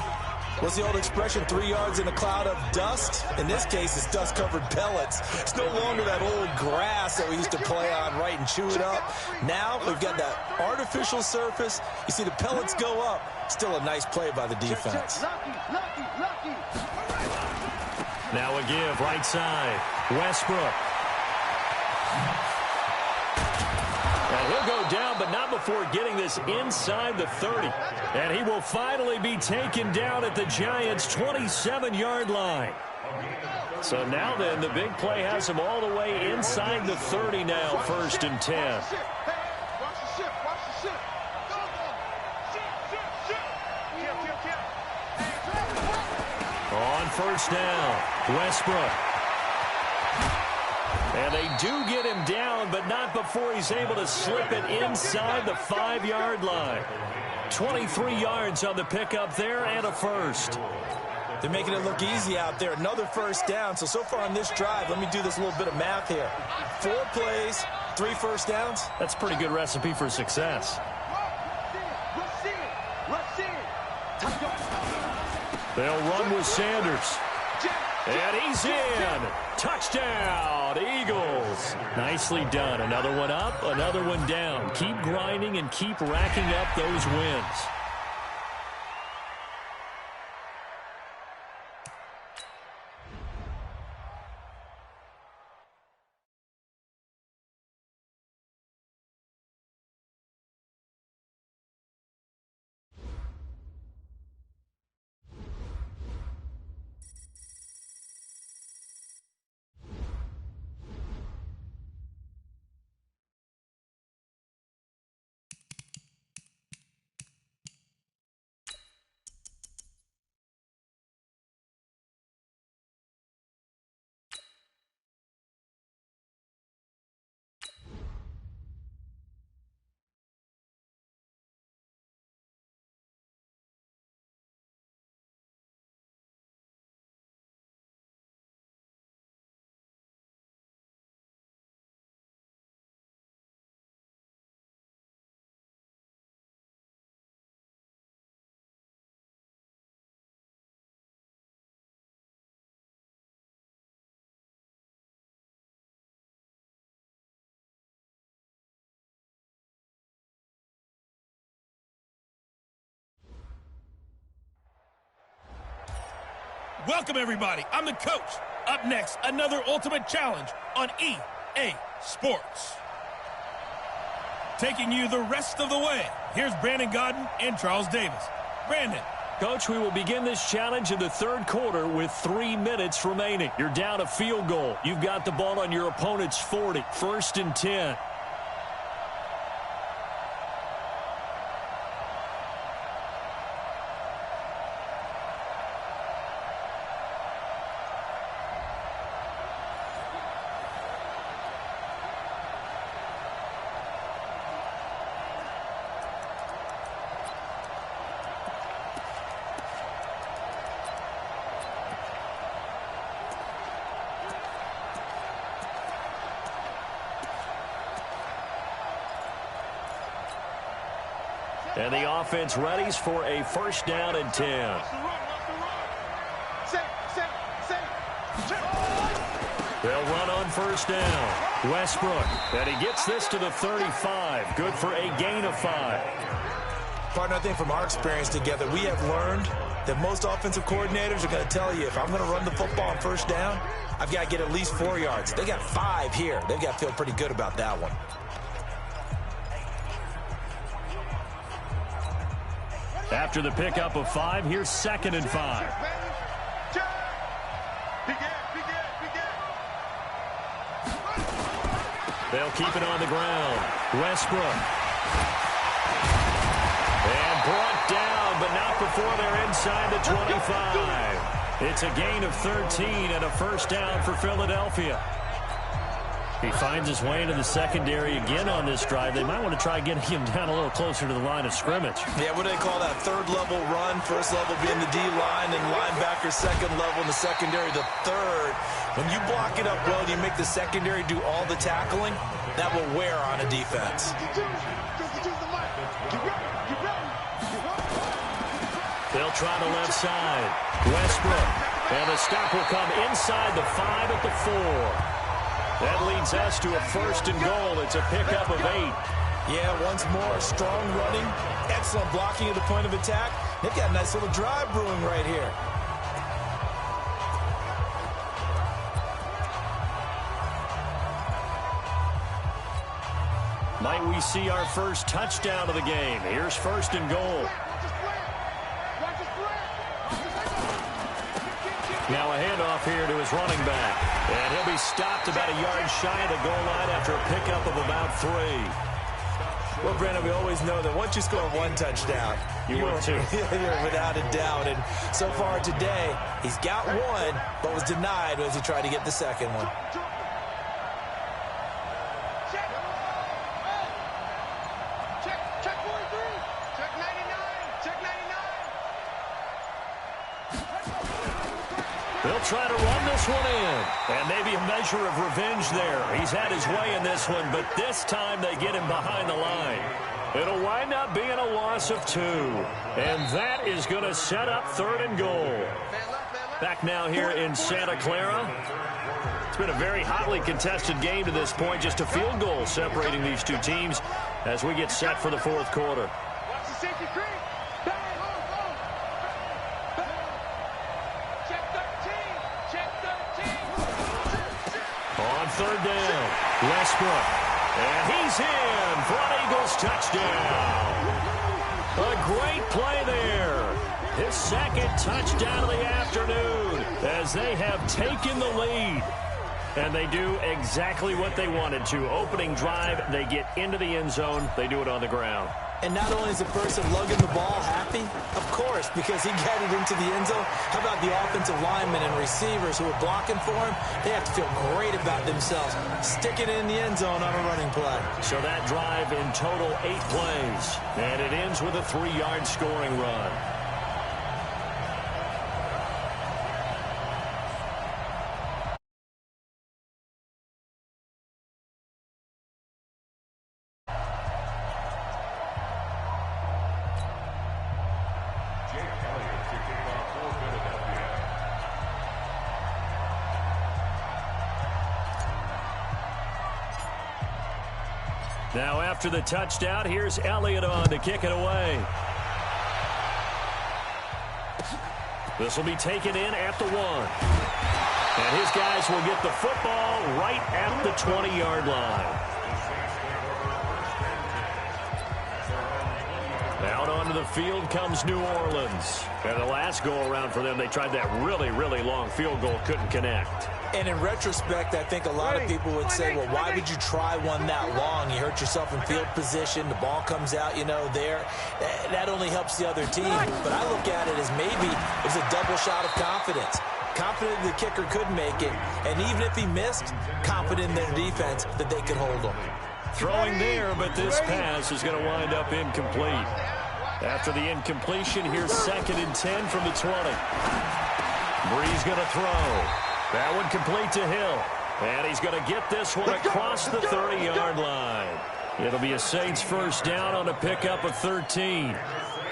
What's the old expression, 3 yards in a cloud of dust? In this case, it's dust-covered pellets. It's no longer that old grass that we used to play on, right, and chew it up. Now we've got that artificial surface. You see the pellets go up. Still a nice play by the defense. Now a give, right side. Westbrook. And he'll go down, but not before getting this inside the 30. And he will finally be taken down at the Giants' 27-yard line. So now then, the big play has him all the way inside the 30 now, 1st and 10. On 1st down, Westbrook. And they do get him down, but not before he's able to slip it inside the 5-yard line. 23 yards on the pickup there and a first. They're making it look easy out there. Another first down. So far on this drive, let me do this little bit of math here. 4 plays, 3 first downs. That's a pretty good recipe for success. They'll run with Sanders. And he's in. Touchdown, Eagles. Nicely done. Another one up, another one down. Keep grinding and keep racking up those wins. Welcome, everybody. I'm the coach. Up next, another ultimate challenge on EA Sports. Taking you the rest of the way, here's Brandon Godden and Charles Davis. Brandon. Coach, we will begin this challenge in the third quarter with 3 minutes remaining. You're down a field goal. You've got the ball on your opponent's 40. 1st and 10. And the offense readies for a 1st down and 10. They'll run on 1st down. Westbrook. And he gets this to the 35. Good for a gain of 5. Partner, I think from our experience together, we have learned that most offensive coordinators are going to tell you, if I'm going to run the football on 1st down, I've got to get at least 4 yards. They got 5 here. They've got to feel pretty good about that one. After the pickup of 5, here's 2nd and 5. They'll keep it on the ground. Westbrook. And brought down, but not before they're inside the 25. It's a gain of 13 and a first down for Philadelphia. He finds his way into the secondary again on this drive. They might want to try getting him down a little closer to the line of scrimmage. Yeah, what do they call that? Third level run. First level being the D-line, and linebacker second level in the secondary, the third. When you block it up well and you make the secondary do all the tackling, that will wear on a defense. They'll try the left side. Westbrook. And the stop will come inside the 5 at the 4. That leads us to a first and goal. It's a pickup of 8. Yeah, once more, strong running, excellent blocking at the point of attack. They've got a nice little drive brewing right here. Might we see our first touchdown of the game? Here's first and goal. Now a handoff here to his running back. And he'll be stopped about a yard shy of the goal line after a pickup of about 3. Well, Brandon, we always know that once you score one touchdown, you're too. You're without a doubt. And so far today, he's got one, but was denied as he tried to get the second one. Check 43. Check 99. Check 99. They'll try to run this one in. And maybe a measure of revenge there. He's had his way in this one, but this time they get him behind the line. It'll wind up being a loss of 2. And that is going to set up third and goal. Back now here in Santa Clara. It's been a very hotly contested game to this point. Just a field goal separating these two teams as we get set for the fourth quarter. Watch the safety creep. Third down, Westbrook, and he's in for an Eagles touchdown. A great play there. His second touchdown of the afternoon as they have taken the lead. And they do exactly what they wanted to. Opening drive, they get into the end zone. They do it on the ground. And not only is the person lugging the ball happy, of course, because he got it into the end zone. How about the offensive linemen and receivers who are blocking for him? They have to feel great about themselves, sticking it in the end zone on a running play. So that drive in total 8 plays, and it ends with a 3-yard scoring run. Now after the touchdown, here's Elliott on to kick it away. This will be taken in at the 1. And his guys will get the football right at the 20-yard line. Out onto the field comes New Orleans. And the last go-around for them, they tried that really, really long field goal, couldn't connect. And in retrospect, I think a lot of people would say, well, why would you try one that long? You hurt yourself in field position. The ball comes out, there. That only helps the other team. But I look at it as maybe it was a double shot of confidence. Confident the kicker could make it. And even if he missed, confident in their defense that they could hold him. Throwing there, but this pass is going to wind up incomplete. After the incompletion, here's 2nd and 10 from the 20. Brees going to throw. That one complete to Hill. And he's going to get this one across the 30-yard line. It'll be a Saints first down on a pickup of 13.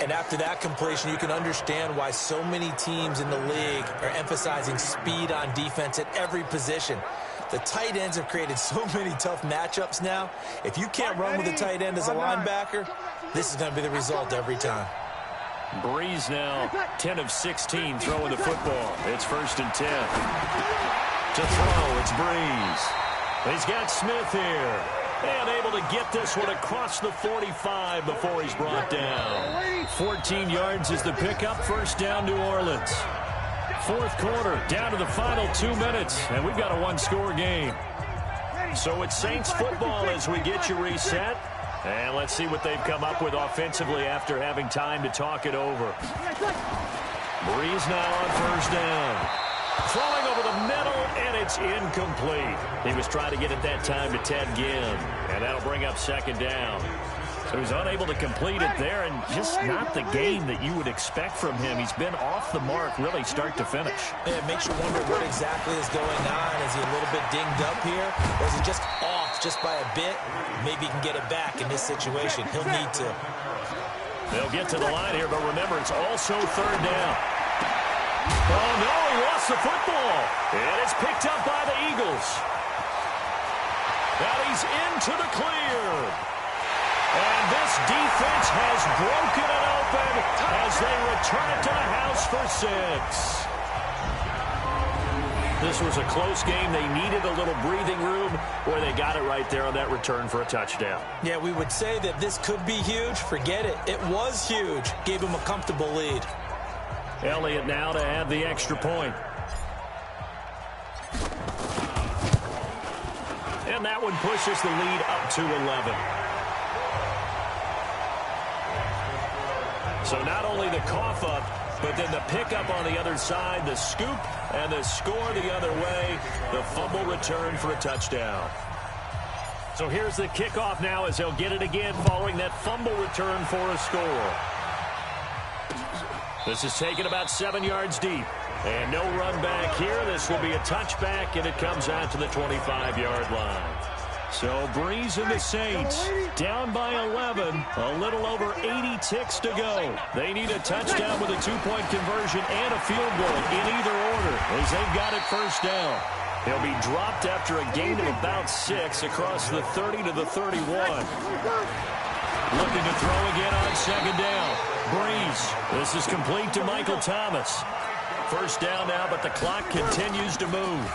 And after that completion, you can understand why so many teams in the league are emphasizing speed on defense at every position. The tight ends have created so many tough matchups now. If you can't run with a tight end as a linebacker, this is going to be the result every time. Brees now 10 of 16 throwing the football. It's 1st and 10. To throw, it's Brees. He's got Smith here. And able to get this one across the 45 before he's brought down. 14 yards is the pickup. First down, New Orleans. Fourth quarter, down to the final 2 minutes. And we've got a 1-score game. So it's Saints football as we get you reset. And let's see what they've come up with offensively after having time to talk it over. Breeze now on first down. Throwing over the middle, and it's incomplete. He was trying to get it that time to Ted Ginn, and that'll bring up second down. So he's unable to complete it there, and just not the game that you would expect from him. He's been off the mark really start to finish. It makes you wonder what exactly is going on. Is he a little bit dinged up here, or is he just off just by a bit? Maybe he can get it back in this situation. He'll need to. They'll get to the line here, but remember, it's also third down. Oh, no, he lost the football. And it's picked up by the Eagles. Now he's into the clear. And this defense has broken it open as they return it to the house for 6. This was a close game. They needed a little breathing room where they got it right there on that return for a touchdown. Yeah, we would say that this could be huge. Forget it. It was huge. Gave him a comfortable lead. Elliott now to add the extra point. And that one pushes the lead up to 11. So not only the cough up, but then the pickup on the other side, the scoop, and the score the other way, the fumble return for a touchdown. So here's the kickoff now as they'll get it again following that fumble return for a score. This is taken about 7 yards deep. And no run back here. This will be a touchback, and it comes out to the 25-yard line. So Breeze and the Saints down by 11. A little over 80 ticks to go. They need a touchdown with a 2-point conversion and a field goal in either order as they've got it first down. He'll be dropped after a gain of about 6 across the 30 to the 31. Looking to throw again on second down. Breeze. This is complete to Michael Thomas. First down now, but the clock continues to move.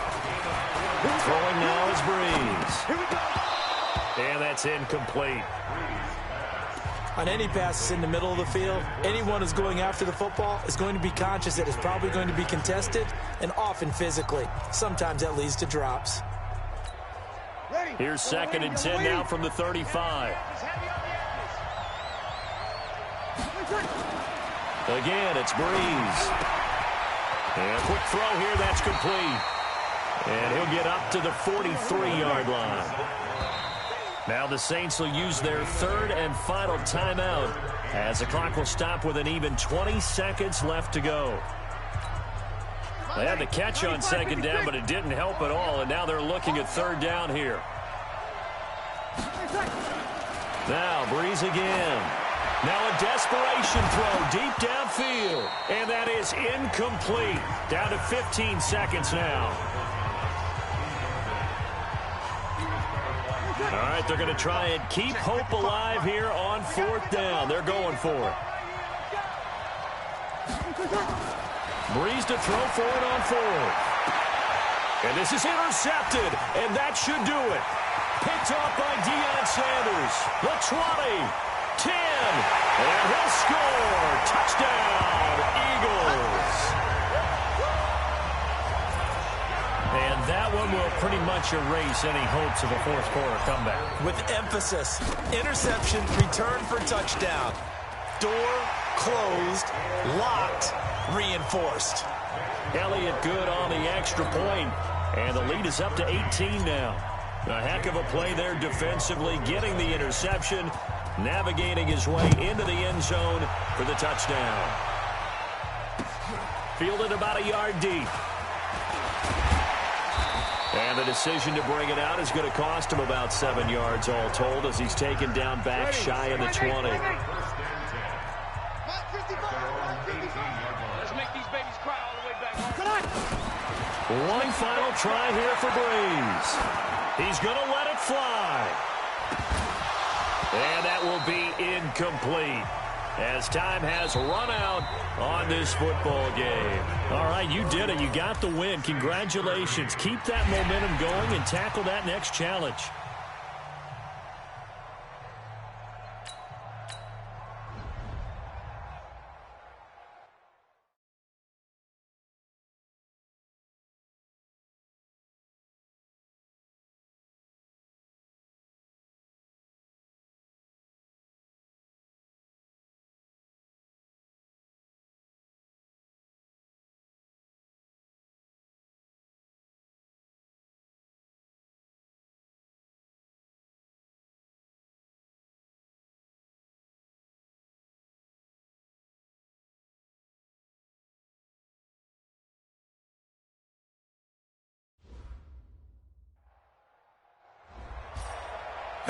Throwing now is Breeze. And that's incomplete. On any passes in the middle of the field, anyone who's going after the football is going to be conscious that it's probably going to be contested, and often physically. Sometimes that leads to drops. Here's second and 10 now from the 35. Again, it's Breeze. And a quick throw here, that's complete. And he'll get up to the 43-yard line. Now the Saints will use their third and final timeout as the clock will stop with an even 20 seconds left to go. They had the catch on second down, but it didn't help at all, and now they're looking at third down here. Now Breeze again. Now a desperation throw deep downfield, and that is incomplete. Down to 15 seconds now. All right, they're going to try and keep hope alive here on fourth down. They're going for it. Breeze to throw for it on fourth. And this is intercepted, and that should do it. Picked off by Deion Sanders. The 20, 10, and he'll score. Touchdown, Eagles. And that one will pretty much erase any hopes of a fourth quarter comeback. With emphasis, interception, return for touchdown. Door closed, locked, reinforced. Elliott good on the extra point, and the lead is up to 18 now. A heck of a play there defensively, getting the interception, navigating his way into the end zone for the touchdown. Fielded about a yard deep. And the decision to bring it out is going to cost him about 7 yards all told as he's taken down back shy of the 20. Let's make these babies cry all the way back home. One final try here for Breeze. He's going to let it fly. And that will be incomplete as time has run out on this football game. All right, you did it. You got the win. Congratulations. Keep that momentum going and tackle that next challenge.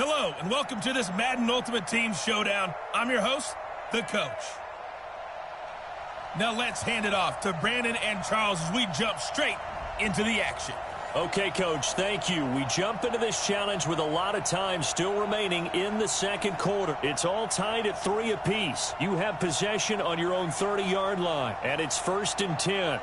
Hello, and welcome to this Madden Ultimate Team Showdown. I'm your host, the Coach. Now let's hand it off to Brandon and Charles as we jump straight into the action. Okay, Coach, thank you. We jump into this challenge with a lot of time still remaining in the second quarter. It's all tied at 3 apiece. You have possession on your own 30-yard line, and it's 1st and 10.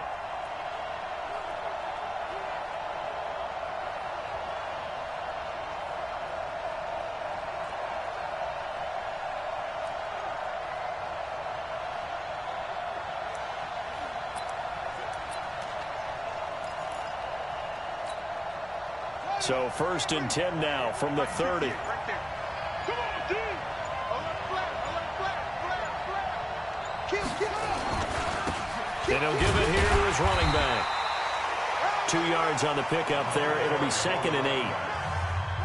So 1st and 10 now from the 30. Come on, D. And he'll give it here to his running back. 2 yards on the pickup there. It'll be 2nd and 8.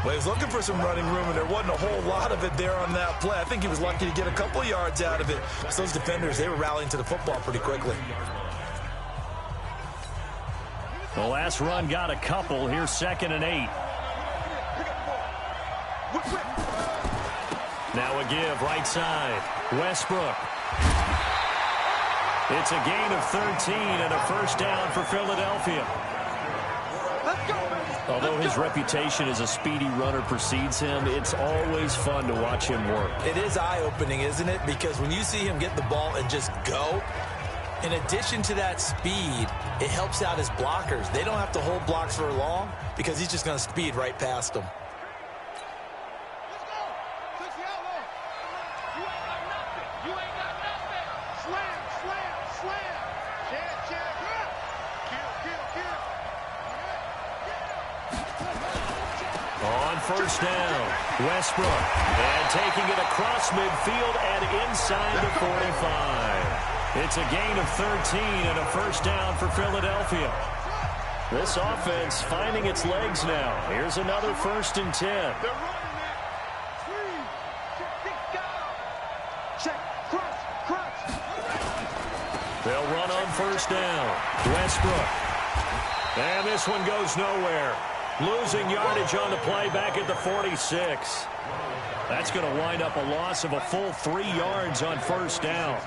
Well, he was looking for some running room, and there wasn't a whole lot of it there on that play. I think he was lucky to get a couple of yards out of it. So those defenders, they were rallying to the football pretty quickly. The last run got a couple. Here's 2nd and 8. Now a give right side. Westbrook. It's a gain of 13 and a 1st down for Philadelphia. Although his reputation as a speedy runner precedes him, it's always fun to watch him work. It is eye-opening, isn't it? Because when you see him get the ball and just go, in addition to that speed, it helps out his blockers. They don't have to hold blocks for long because he's just going to speed right past them. On 1st down, Westbrook. And taking it across midfield and inside the 45. It's a gain of 13 and a 1st down for Philadelphia. This offense finding its legs now. Here's another 1st and 10. They'll run on 1st down. Westbrook. And this one goes nowhere. Losing yardage on the play back at the 46. That's going to wind up a loss of a full 3 yards on 1st down.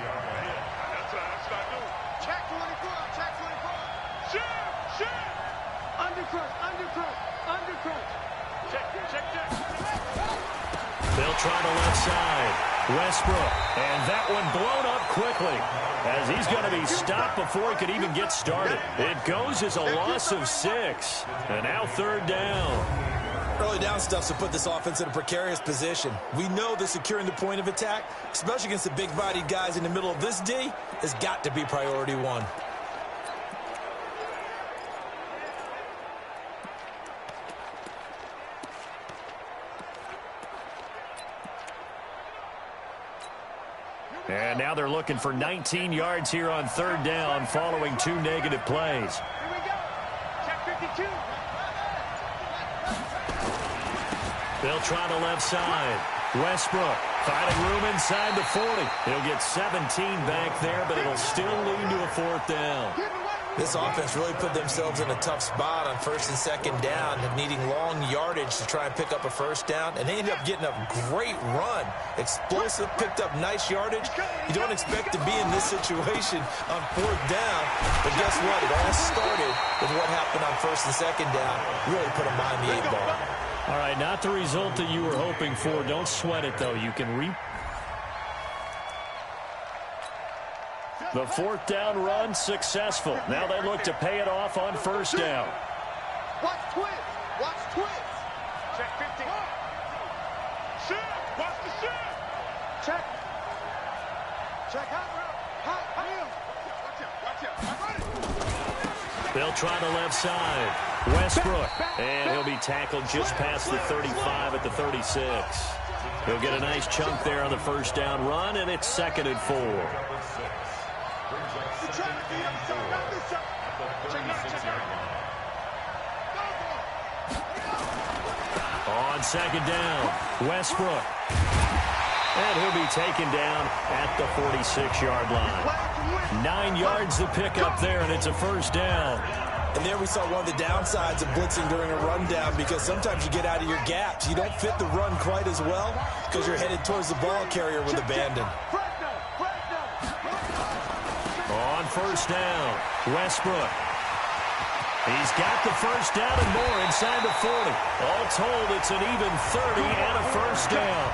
They'll try the left side. Westbrook. And that one blown up quickly as he's going to be stopped before he could even get started. It goes as a loss of 6. And now 3rd down. Early down stuff to put this offense in a precarious position. We know that securing the point of attack, especially against the big-bodied guys in the middle of this D, has got to be priority 1. And now they're looking for 19 yards here on 3rd down following 2 negative plays. Here we go. Check 52. They'll try the left side. Westbrook finding room inside the 40. He'll get 17 back there, but it'll still lead to a 4th down. This offense really put themselves in a tough spot on 1st and 2nd down, needing long yardage to try and pick up a 1st down, and they ended up getting a great run. Explosive, picked up nice yardage. You don't expect to be in this situation on 4th down, but guess what? It all started with what happened on 1st and 2nd down. Really put them behind the 8 ball. All right, not the result that you were hoping for. Don't sweat it, though. You can The 4th down run successful. Now they look to pay it off on 1st down. Watch twist. Watch twist. Check 50. Shoot. Watch the shoot. Check. Check hot route. Watch out. They'll try the left side. Westbrook. And he'll be tackled just past the 35 at the 36. He'll get a nice chunk there on the 1st down run, and it's 2nd and 4. On 2nd down, Westbrook. And he'll be taken down at the 46-yard line. 9 yards to pick up there, and it's a 1st down. And there we saw one of the downsides of blitzing during a rundown, because sometimes you get out of your gaps. You don't fit the run quite as well because you're headed towards the ball carrier with abandon. On first down, Westbrook. He's got the first down and more inside the 40. All told, it's an even 30 and a first down.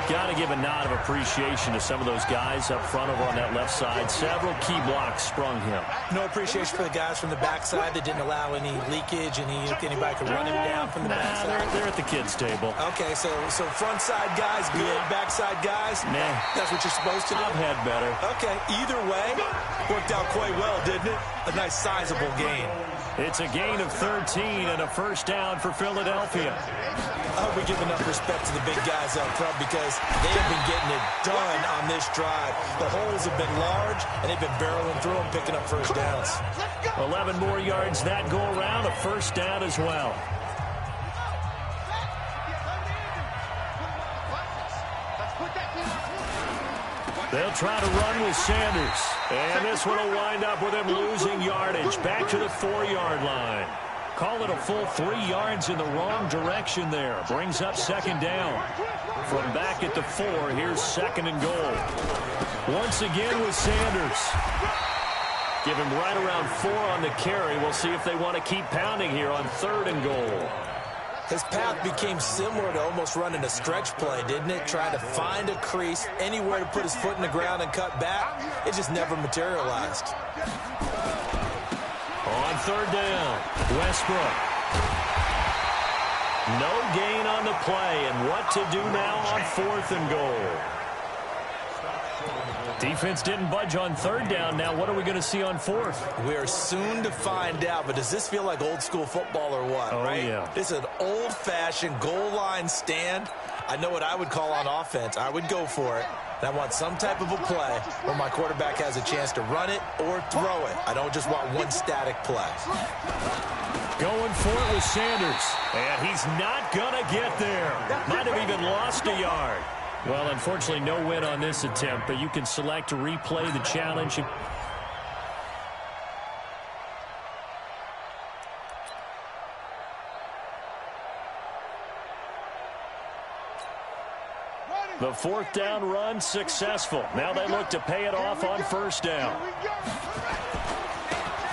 Got to give a nod of appreciation to some of those guys up front over on that left side. Several key blocks sprung him. No appreciation for the guys from the backside that didn't allow any leakage, and anybody could run him down from the backside. They're at the kids' table. Okay, so front side guys good, backside guys? Nah. That's what you're supposed to do? I've had better. Okay, either way, worked out quite well, didn't it? A nice sizable gain. It's a gain of 13 and a first down for Philadelphia. I hope we give enough respect to the big guys up front, because they have been getting it done on this drive. The holes have been large, and they've been barreling through them, picking up first downs. 11 more yards that go around, a first down as well. They'll try to run with Sanders. And this one will wind up with him losing yardage. Back to the 4-yard line. Call it a full 3 yards in the wrong direction there. Brings up second down. From back at the 4, here's second and goal. Once again with Sanders. Give him right around 4 on the carry. We'll see if they want to keep pounding here on third and goal. His path became similar to almost running a stretch play, didn't it? Trying to find a crease, anywhere to put his foot in the ground and cut back. It just never materialized. On third down, Westbrook. No gain on the play, and what to do now on fourth and goal. Defense didn't budge on third down. Now what are we going to see on fourth? We are soon to find out, but does this feel like old school football or what? Oh, right? Yeah. This is an old-fashioned goal line stand. I know what I would call on offense. I would go for it. And I want some type of a play where my quarterback has a chance to run it or throw it. I don't just want one static play. Going for it with Sanders. And he's not going to get there. Might have even lost a yard. Well, unfortunately, no win on this attempt, but you can select to replay the challenge. The fourth down run successful. Now they look to pay it off on first down.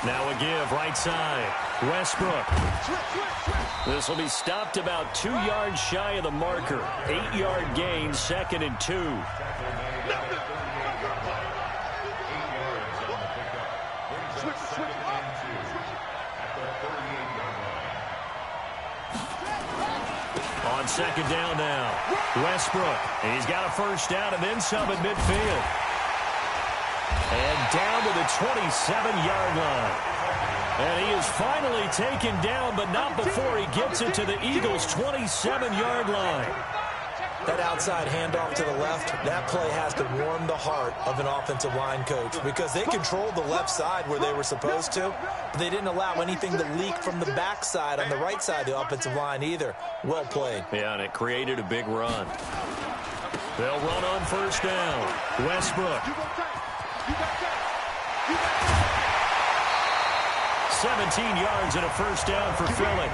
Now a give right side. Westbrook. This will be stopped about 2 yards shy of the marker. 8-yard gain, second and 2. On second down now, Westbrook. He's got a first down and then some at midfield. And down to the 27-yard line. And he is finally taken down, but not before he gets it to the Eagles' 27-yard line. That outside handoff to the left, that play has to warm the heart of an offensive line coach, because they controlled the left side where they were supposed to, but they didn't allow anything to leak from the backside on the right side of the offensive line either. Well played. Yeah, and it created a big run. They'll run on first down. Westbrook. 17 yards and a first down for Philly.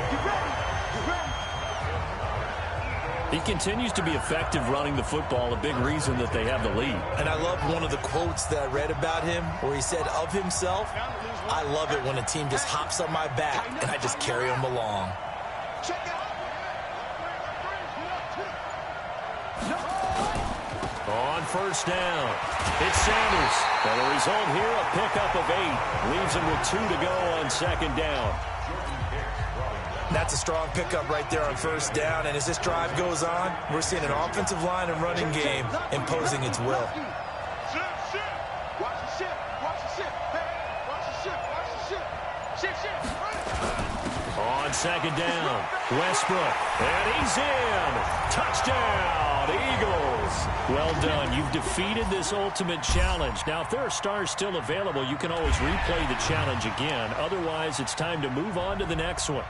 He continues to be effective running the football, a big reason that they have the lead. And I love one of the quotes that I read about him where he said of himself, "I love it when a team just hops on my back and I just carry them along." On first down, it's Sanders. And the result here, a pickup of 8. Leaves him with 2 to go on second down. That's a strong pickup right there on first down, and as this drive goes on, we're seeing an offensive line and running game imposing its will. On second down, Westbrook, and he's in. Touchdown, Eagles. Well done. You've defeated this ultimate challenge. Now, if there are stars still available, you can always replay the challenge again. Otherwise, it's time to move on to the next one.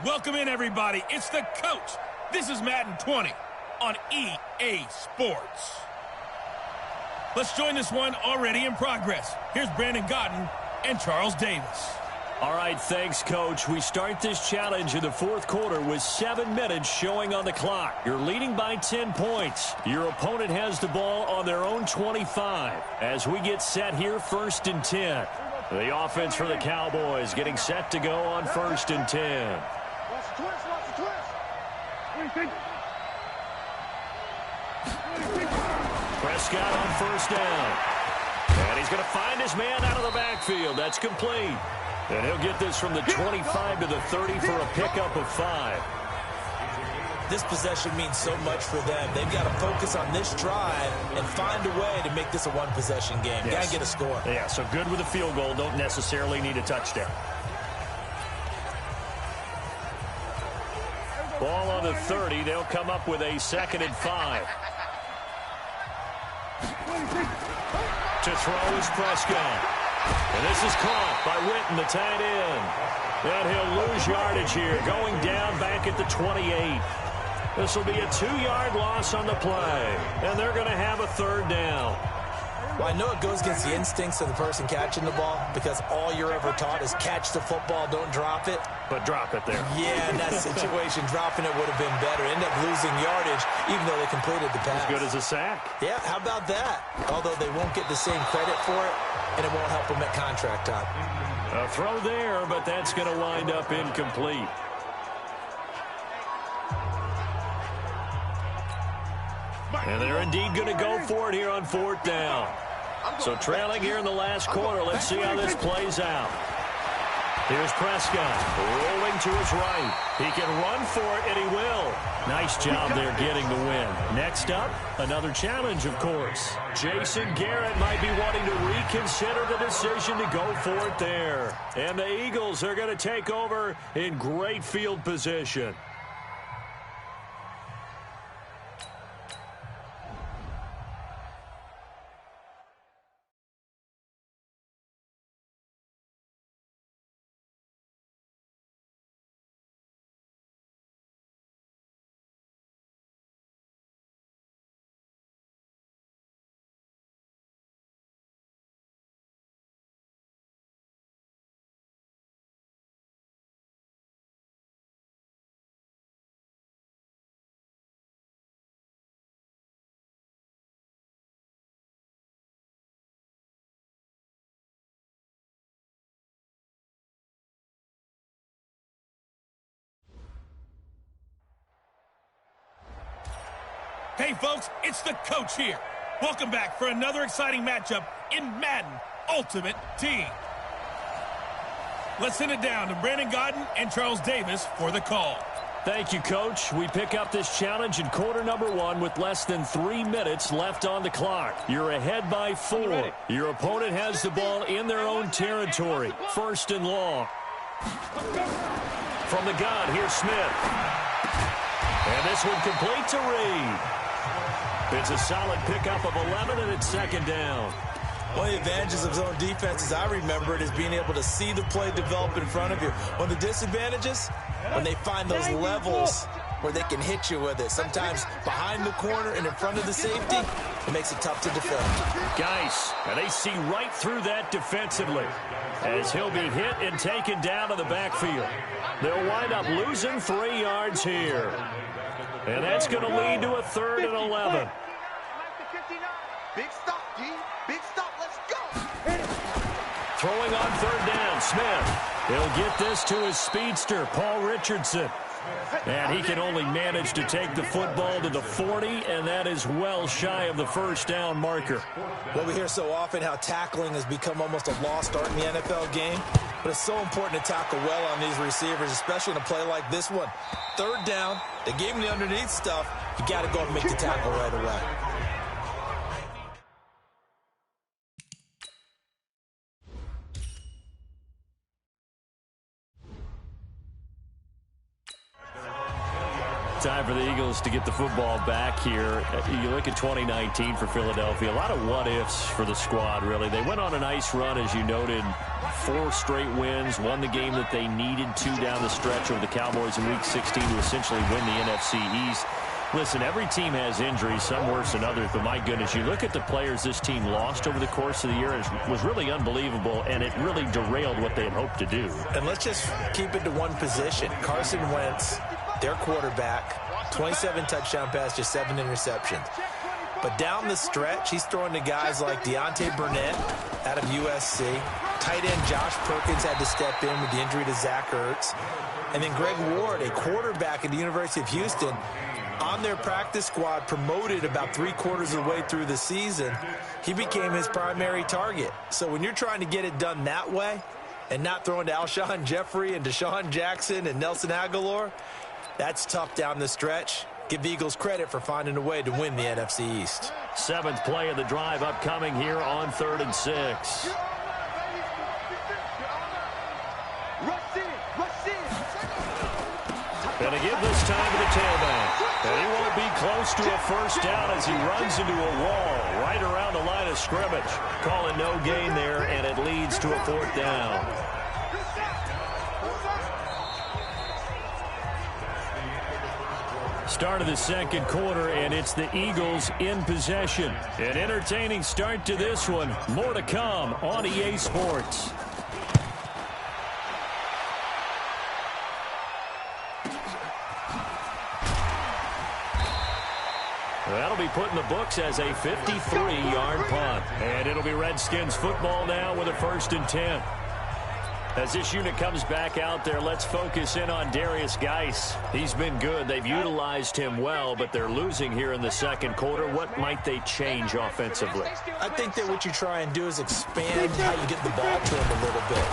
Welcome in, everybody. It's the coach. This is Madden 20 on EA Sports. Let's join this one already in progress. Here's Brandon Godden and Charles Davis. All right, thanks, Coach. We start this challenge in the fourth quarter with 7 minutes showing on the clock. You're leading by 10 points. Your opponent has the ball on their own 25. As we get set here, 1st and 10. The offense for the Cowboys getting set to go on 1st and 10. Watch the twist, watch the twist. What do you think? Prescott on 1st down. And he's going to find his man out of the backfield. That's complete. And he'll get this from the 25 to the 30 for a pickup of 5. This possession means so much for them. They've got to focus on this drive and find a way to make this a one-possession game. Yes. Got to get a score. Yeah, so good with a field goal. Don't necessarily need a touchdown. Ball on the 30. They'll come up with a 2nd and 5. To throw is Prescott. And this is caught by Witten, the tight end. And he'll lose yardage here, going down back at the 28. This will be a 2-yard loss on the play. And they're going to have a 3rd down. Well, I know it goes against the instincts of the person catching the ball because all you're ever taught is catch the football, don't drop it. But drop it there. Yeah, in that situation, dropping it would have been better. End up losing yardage, even though they completed the pass. As good as a sack. Yeah, how about that? Although they won't get the same credit for it, and it won't help them at contract time. A throw there, but that's going to wind up incomplete. And they're indeed going to go for it here on 4th down. So trailing here in the last quarter. Let's see how this plays out. Here's Prescott rolling to his right. He can run for it, and he will. Nice job there getting the win. Next up, another challenge, of course. Jason Garrett might be wanting to reconsider the decision to go for it there. And the Eagles are going to take over in great field position. Hey, folks, it's the coach here. Welcome back for another exciting matchup in Madden Ultimate Team. Let's send it down to Brandon Godden and Charles Davis for the call. Thank you, Coach. We pick up this challenge in quarter number 1 with less than 3 minutes left on the clock. You're ahead by 4. Your opponent has the ball in their own territory. 1st and long. From the gun, here's Smith. And this one complete to Reed. It's a solid pickup of 11, and it's 2nd down. One of the advantages of zone defense, as I remember it, is being able to see the play develop in front of you. One of the disadvantages, when they find those levels where they can hit you with it. Sometimes behind the corner and in front of the safety, it makes it tough to defend. Guys, and they see right through that defensively as he'll be hit and taken down to the backfield. They'll wind up losing 3 yards here. And that's going to lead to a 3rd and 11. Big stop, D. Big stop. Let's go. Throwing on 3rd down, Smith. He'll get this to his speedster, Paul Richardson. And he can only manage to take the football to the 40, and that is well shy of the 1st down marker. Well, we hear so often how tackling has become almost a lost art in the NFL game, but it's so important to tackle well on these receivers, especially in a play like this one. 3rd down, they gave him the underneath stuff. You got to go and make the tackle right away. Time for the Eagles to get the football back here. You look at 2019 for Philadelphia. A lot of what-ifs for the squad, really. They went on a nice run, as you noted. 4 straight wins, won the game that they needed to down the stretch over the Cowboys in Week 16 to essentially win the NFC East. Listen, every team has injuries, some worse than others, but my goodness, you look at the players this team lost over the course of the year, it was really unbelievable, and it really derailed what they had hoped to do. And let's just keep it to one position. Carson Wentz, their quarterback, 27 touchdown passes, 7 interceptions. But down the stretch, he's throwing to guys like Deontay Burnett out of USC. Tight end Josh Perkins had to step in with the injury to Zach Ertz. And then Greg Ward, a quarterback at the University of Houston, on their practice squad, promoted about 3/4 of the way through the season. He became his primary target. So when you're trying to get it done that way and not throwing to Alshon Jeffrey and Deshaun Jackson and Nelson Aguilar, that's tough down the stretch. Give the Eagles credit for finding a way to win the NFC East. 7th play of the drive upcoming here on 3rd and 6. Going to give this time to the tailback. And he won't be close to a first down as he runs into a wall right around the line of scrimmage. Calling no gain there, and it leads to a 4th down. Start of the 2nd quarter, and it's the Eagles in possession. An entertaining start to this one. More to come on EA Sports. That'll be put in the books as a 53-yard punt. And it'll be Redskins football now with a 1st and 10. As this unit comes back out there, let's focus in on Darius Geis. He's been good. They've utilized him well, but they're losing here in the 2nd quarter. What might they change offensively? I think that what you try and do is expand how you get the ball to him a little bit.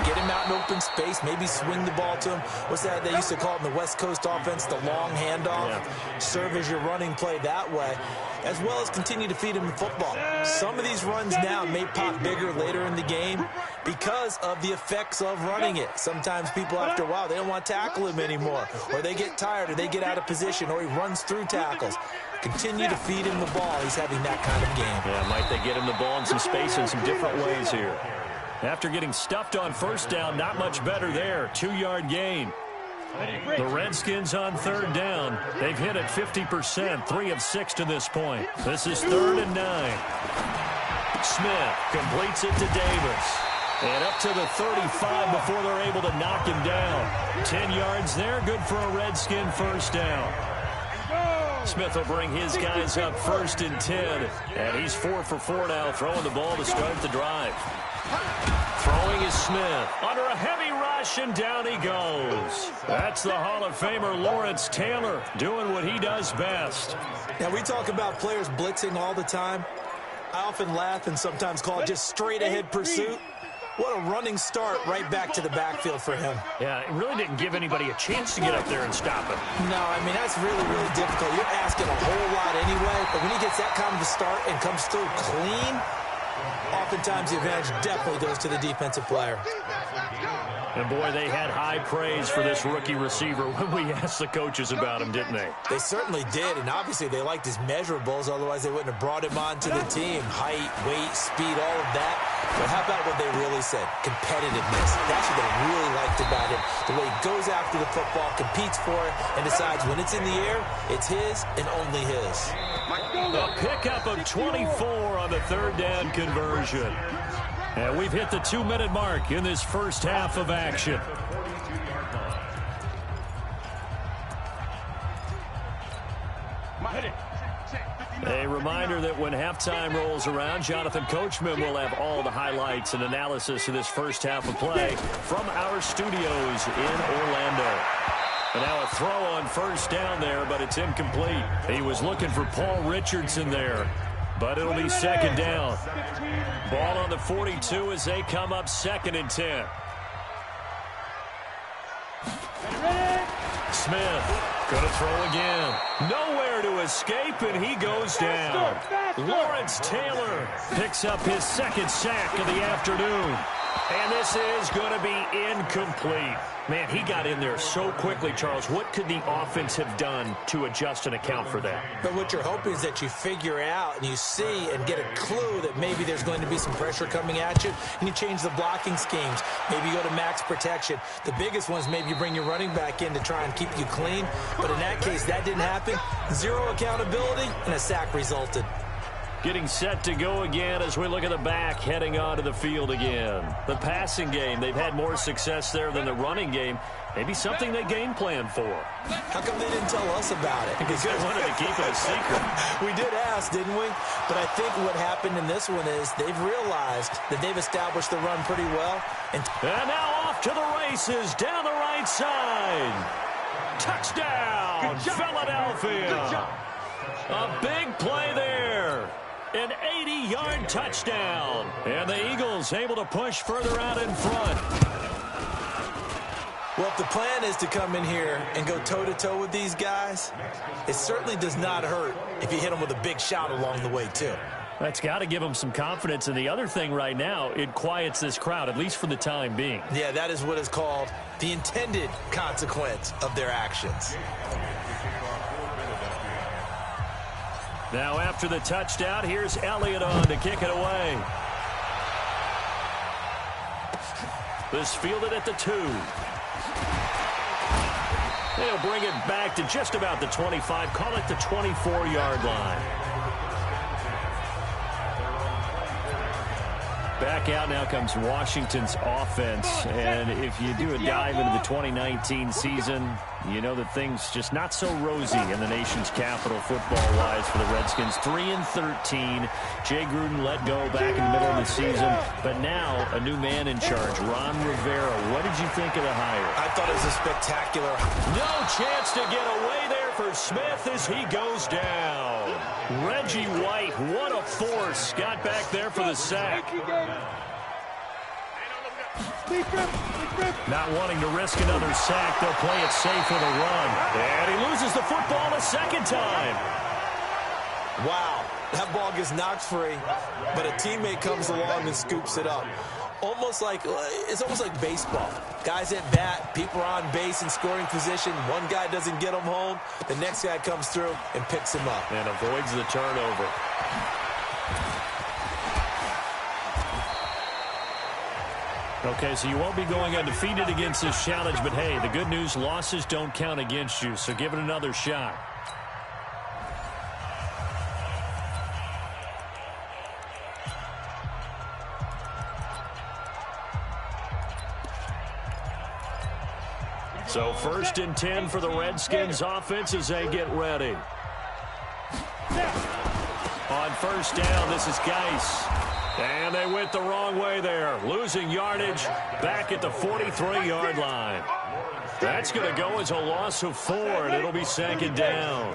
Get him out in open space, maybe swing the ball to him. What's that they used to call it in the West Coast offense, the long handoff? Yeah. Serve as your running play that way, as well as continue to feed him the football. Some of these runs now may pop bigger later in the game because of the effects of running it. Sometimes people, after a while, they don't want to tackle him anymore, or they get tired, or they get out of position, or he runs through tackles. Continue to feed him the ball. He's having that kind of game. Yeah, might they get him the ball in some space in some different ways here. After getting stuffed on 1st down, not much better there. 2-yard gain. The Redskins on 3rd down. They've hit it 50%, 3 of 6 to this point. This is 3rd and 9. Smith completes it to Davis. And up to the 35 before they're able to knock him down. 10 yards there, good for a Redskin 1st down. Smith will bring his guys up 1st and 10. And he's 4 for 4 now, throwing the ball to start the drive. Throwing is Smith. Under a heavy rush, and down he goes. That's the Hall of Famer Lawrence Taylor doing what he does best. Now, we talk about players blitzing all the time. I often laugh and sometimes call it just straight-ahead pursuit. What a running start right back to the backfield for him. Yeah, it really didn't give anybody a chance to get up there and stop him. No, I mean, that's really, really difficult. You're asking a whole lot anyway, but when he gets that kind of a start and comes through clean, oftentimes the advantage definitely goes to the defensive player. And, boy, they had high praise for this rookie receiver when we asked the coaches about him, didn't they? They certainly did, and obviously they liked his measurables. Otherwise, they wouldn't have brought him onto the team. Height, weight, speed, all of that. But how about what they really said? Competitiveness. That's what they really liked about him. The way he goes after the football, competes for it, and decides when it's in the air, it's his and only his. A pickup of 24 on the 3rd down conversion. And we've hit the 2-minute mark in this first half of action. A reminder that when halftime rolls around, Jonathan Coachman will have all the highlights and analysis of this first half of play from our studios in Orlando. And now a throw on 1st down there, but it's incomplete. He was looking for Paul Richardson there, but it'll be 2nd down. Ball on the 42 as they come up 2nd and 10. Smith going to throw again. Nowhere to escape, and he goes down. Lawrence Taylor picks up his 2nd sack of the afternoon. And this is going to be incomplete. Man, he got in there so quickly, Charles. What could the offense have done to adjust and account for that? But what you're hoping is that you figure out and you see and get a clue that maybe there's going to be some pressure coming at you, and you change the blocking schemes. Maybe you go to max protection. The biggest one is maybe you bring your running back in to try and keep you clean. But in that case, that didn't happen. Zero accountability, and a sack resulted. Getting set to go again as we look at the back, heading onto the field again. The passing game, they've had more success there than the running game. Maybe something they game plan for. How come they didn't tell us about it? Because they wanted to keep it a secret. We did ask, didn't we? But I think what happened in this one is they've realized that they've established the run pretty well. And now off to the races down the right side. Touchdown, Philadelphia. A big play there. An 80-yard touchdown. And the Eagles able to push further out in front. Well, if the plan is to come in here and go toe-to-toe with these guys, it certainly does not hurt if you hit them with a big shout along the way, too. That's got to give them some confidence. And the other thing right now, it quiets this crowd, at least for the time being. Yeah, that is what is called the intended consequence of their actions. Now after the touchdown, here's Elliott on to kick it away. This fielded at the 2. They'll bring it back to just about the 25, call it the 24-yard line. Back out now comes Washington's offense, and if you do a dive into the 2019 season, you know that things just not so rosy in the nation's capital football-wise for the Redskins. 3-13. Jay Gruden let go back in the middle of the season, but now a new man in charge, Ron Rivera. What did you think of the hire? I thought it was a spectacular. No chance to get away there for Smith as he goes down. Reggie White, what a force, got back there for the sack. Not wanting to risk another sack, they'll play it safe with a run. And he loses the football a second time. Wow, that ball gets knocked free, but a teammate comes along and scoops it up. It's almost like baseball. Guys at bat, people are on base in scoring position. One guy doesn't get him home. The next guy comes through and picks him up. And avoids the turnover. Okay, so you won't be going undefeated against this challenge, but hey, the good news, losses don't count against you, so give it another shot. So 1st and 10 for the Redskins offense as they get ready. On 1st down, this is Geis. And they went the wrong way there. Losing yardage back at the 43-yard line. That's going to go as a loss of 4, and it'll be 2nd down.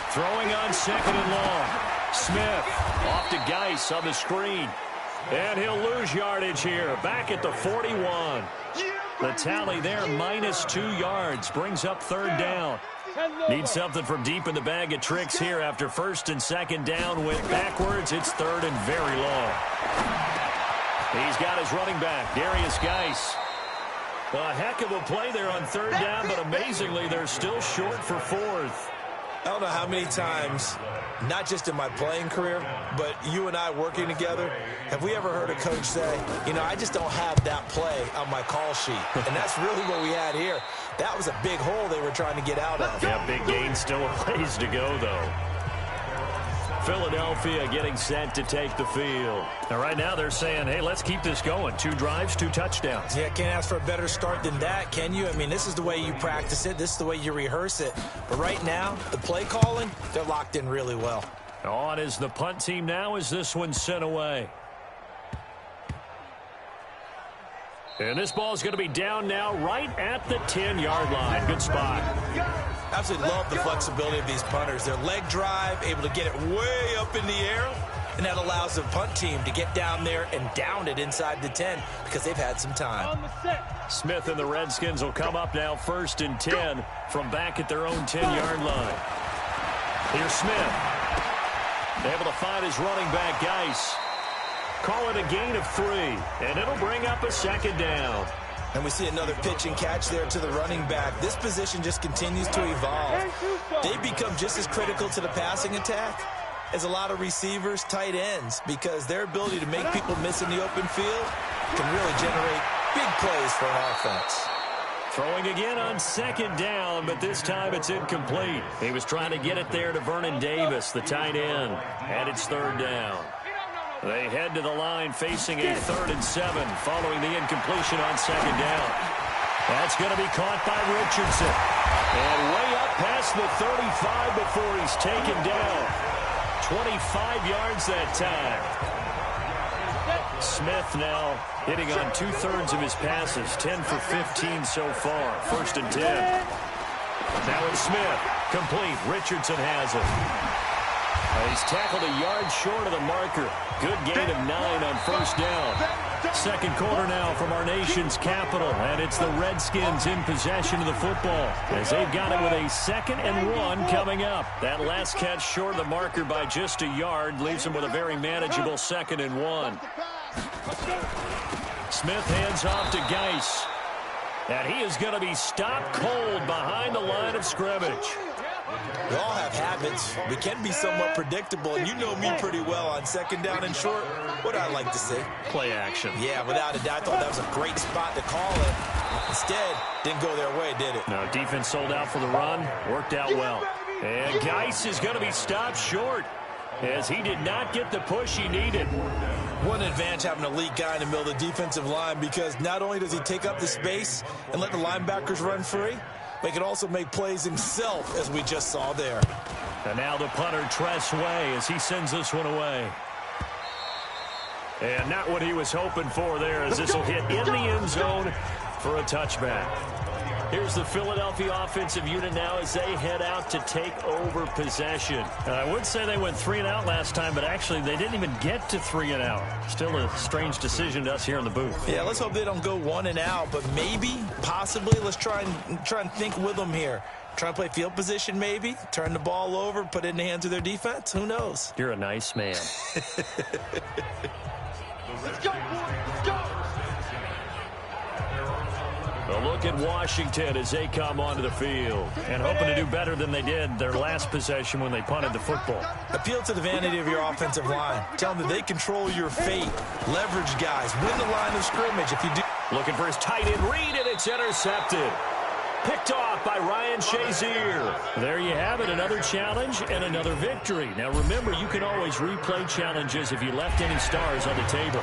Throwing on 2nd and long. Smith off to Geis on the screen. And he'll lose yardage here, back at the 41. The tally there, -2 yards, brings up 3rd down. Need something from deep in the bag of tricks here after 1st and 2nd down. Went backwards, it's 3rd and very long. He's got his running back, Darius Geis. A heck of a play there on 3rd down, but amazingly, they're still short for 4th. I don't know how many times, not just in my playing career, but you and I working together, have we ever heard a coach say, you know, I just don't have that play on my call sheet. And that's really what we had here. That was a big hole they were trying to get out of. Yeah, big gain, still a ways to go, though. Philadelphia getting set to take the field. Now, right now, they're saying, hey, let's keep this going. 2 drives, 2 touchdowns. Yeah, can't ask for a better start than that, can you? I mean, this is the way you practice it. This is the way you rehearse it. But right now, the play calling, they're locked in really well. On is the punt team now as this one's sent away. And this ball is going to be down now right at the 10-yard line. Good spot. Absolutely love the flexibility of these punters. Their leg drive, able to get it way up in the air, and that allows the punt team to get down there and down it inside the 10 because they've had some time. Smith and the Redskins will come up now 1st and 10 from back at their own 10-yard line. Here's Smith. Able to find his running back, Geis. Call it a gain of 3, and it'll bring up a second down. And we see another pitch and catch there to the running back. This position just continues to evolve. They become just as critical to the passing attack as a lot of receivers, tight ends, because their ability to make people miss in the open field can really generate big plays for an offense. Throwing again on second down, but this time it's incomplete. He was trying to get it there to Vernon Davis, the tight end, and it's third down. They head to the line facing a 3rd and 7 following the incompletion on second down. That's going to be caught by Richardson. And way up past the 35 before he's taken down. 25 yards that time. Smith now hitting on 2/3 of his passes, 10 for 15 so far. 1st and 10. Now it's Smith. Complete. Richardson has it. He's tackled a yard short of the marker. Good gain of 9 on 1st down. Second quarter now from our nation's capital, and it's the Redskins in possession of the football as they've got it with a 2nd and 1 coming up. That last catch short of the marker by just a yard leaves them with a very manageable 2nd and 1. Smith hands off to Geis, and he is going to be stopped cold behind the line of scrimmage. We all have habits. We can be somewhat predictable, and you know me pretty well on 2nd down and short. What do I like to say? Play action. Yeah, without a doubt, I thought that was a great spot to call it. Instead, didn't go their way, did it? No, defense sold out for the run. Worked out well. And Geis is going to be stopped short as he did not get the push he needed. One advantage having an elite guy in the middle of the defensive line, because not only does he take up the space and let the linebackers run free, but he can also make plays himself, as we just saw there. And now the punter, Tress Way, as he sends this one away. And not what he was hoping for there, as this will hit in the end zone for a touchback. Here's the Philadelphia offensive unit now as they head out to take over possession. I would say they went 3 and out last time, but actually they didn't even get to 3 and out. Still a strange decision to us here in the booth. Yeah, let's hope they don't go 1 and out, but maybe, possibly, let's try and think with them here. Try and play field position maybe, turn the ball over, put it in the hands of their defense. Who knows? You're a nice man. Let's go, boys. Let's go. A look at Washington as they come onto the field and hoping to do better than they did their last possession when they punted the football. Appeal to the vanity of your offensive line. Tell them that they control your fate. Leverage guys. Win the line of scrimmage if you do. Looking for his tight end read, and it's intercepted. Picked off by Ryan Shazier. There you have it, another challenge and another victory. Now remember, you can always replay challenges if you left any stars on the table.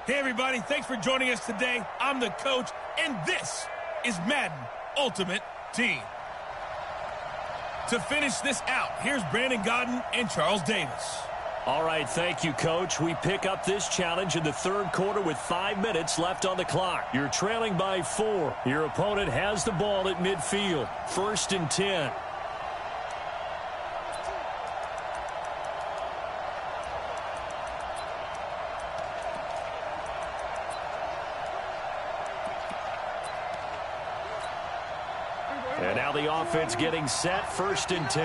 Hey, everybody. Thanks for joining us today. I'm the coach, and this is Madden Ultimate Team. To finish this out, here's Brandon Gaudin and Charles Davis. All right, thank you, Coach. We pick up this challenge in the 3rd quarter with 5 minutes left on the clock. You're trailing by 4. Your opponent has the ball at midfield. 1st and 10. And now the offense getting set, 1st and 10.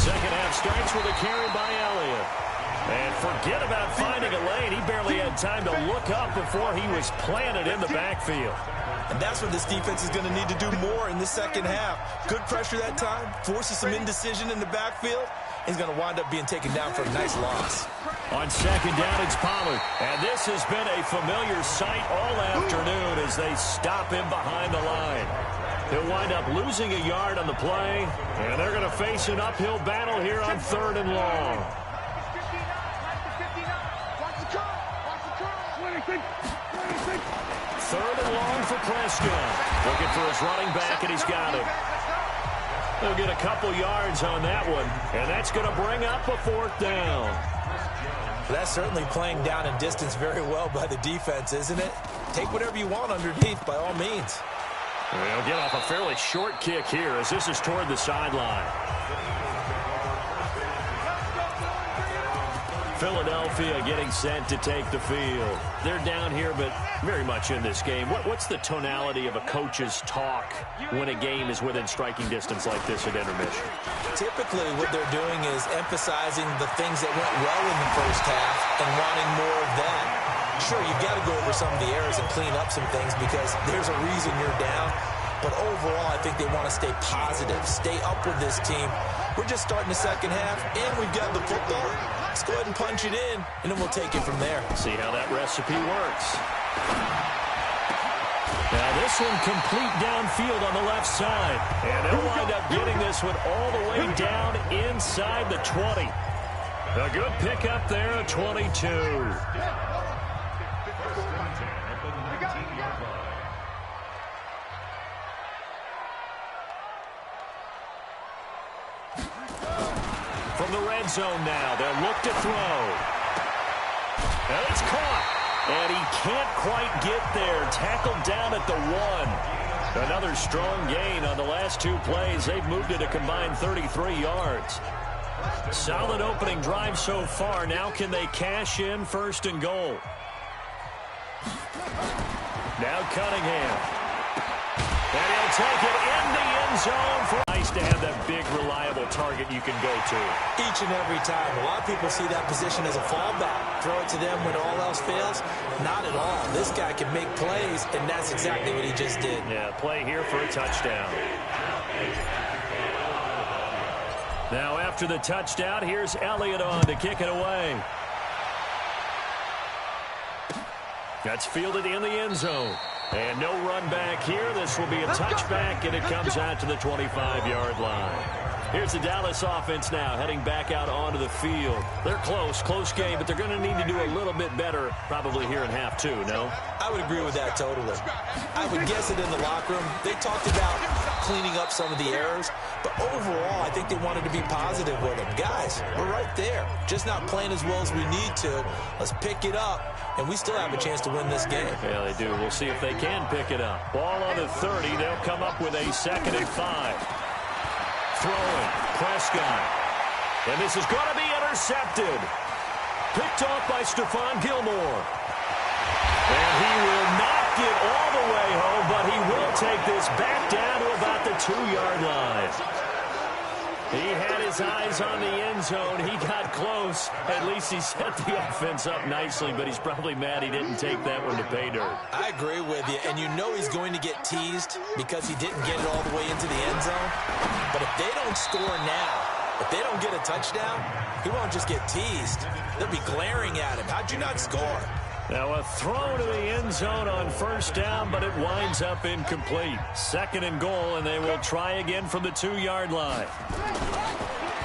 Second half starts with a carry by Elliott. And forget about finding a lane. He barely had time to look up before he was planted in the backfield. And that's what this defense is going to need to do more in the second half. Good pressure that time, forces some indecision in the backfield. He's going to wind up being taken down for a nice loss. On 2nd down, it's Pollard. And this has been a familiar sight all afternoon as they stop him behind the line. He'll wind up losing a yard on the play, and they're going to face an uphill battle here on 3rd and long. 3rd and long for Prescott. Looking for his running back, and he's got it. They'll get a couple yards on that one, and that's going to bring up a 4th down. That's certainly playing down in distance very well by the defense, isn't it? Take whatever you want underneath by all means. They'll get off a fairly short kick here as this is toward the sideline. Philadelphia getting set to take the field. They're down here, but very much in this game. What's the tonality of a coach's talk when a game is within striking distance like this at intermission? Typically, what they're doing is emphasizing the things that went well in the first half and wanting more of that. Sure, you've got to go over some of the errors and clean up some things because there's a reason you're down. But overall, I think they want to stay positive, stay up with this team. We're just starting the second half, and we've got the football. Let's go ahead and punch it in, and then we'll take it from there. See how that recipe works. Now this one complete downfield on the left side. And they'll wind up getting this one all the way down inside the 20. A good pickup there at 22. From the red zone now, they'll look to throw. And it's caught. And he can't quite get there. Tackled down at the 1. Another strong gain on the last 2 plays. They've moved it a combined 33 yards. Solid opening drive so far. Now can they cash in 1st and goal? Now Cunningham. And he'll take it in the end zone. Nice to have that big, reliable target you can go to. Each and every time. A lot of people see that position as a fallback. Throw it to them when all else fails. Not at all. This guy can make plays, and that's exactly what he just did. Yeah, play here for a touchdown. Now after the touchdown, here's Elliott on to kick it away. That's fielded in the end zone. And no run back here. This will be a touchback, and it comes out to the 25-yard line. Here's the Dallas offense now heading back out onto the field. They're close game, but they're going to need to do a little bit better probably here in half 2, no? I would agree with that totally. I would guess it in the locker room. They talked about cleaning up some of the errors, but overall I think they wanted to be positive with them. Guys, we're right there. Just not playing as well as we need to. Let's pick it up, and we still have a chance to win this game. Yeah, they do. We'll see if they can pick it up. Ball on the 30. They'll come up with a 2nd and 5. Throwing, Prescott. And this is going to be intercepted. Picked off by Stephon Gilmore. And he will not get all the way home, but he will take this back down to about the 2-yard line. He had his eyes on the end zone. He got close. At least he set the offense up nicely, but he's probably mad he didn't take that one to pay dirt. I agree with you, and you know he's going to get teased because he didn't get it all the way into the end zone. But if they don't score now, if they don't get a touchdown, he won't just get teased. They'll be glaring at him. How'd you not score? Now a throw to the end zone on 1st down, but it winds up incomplete. 2nd and goal, and they will try again from the 2-yard line.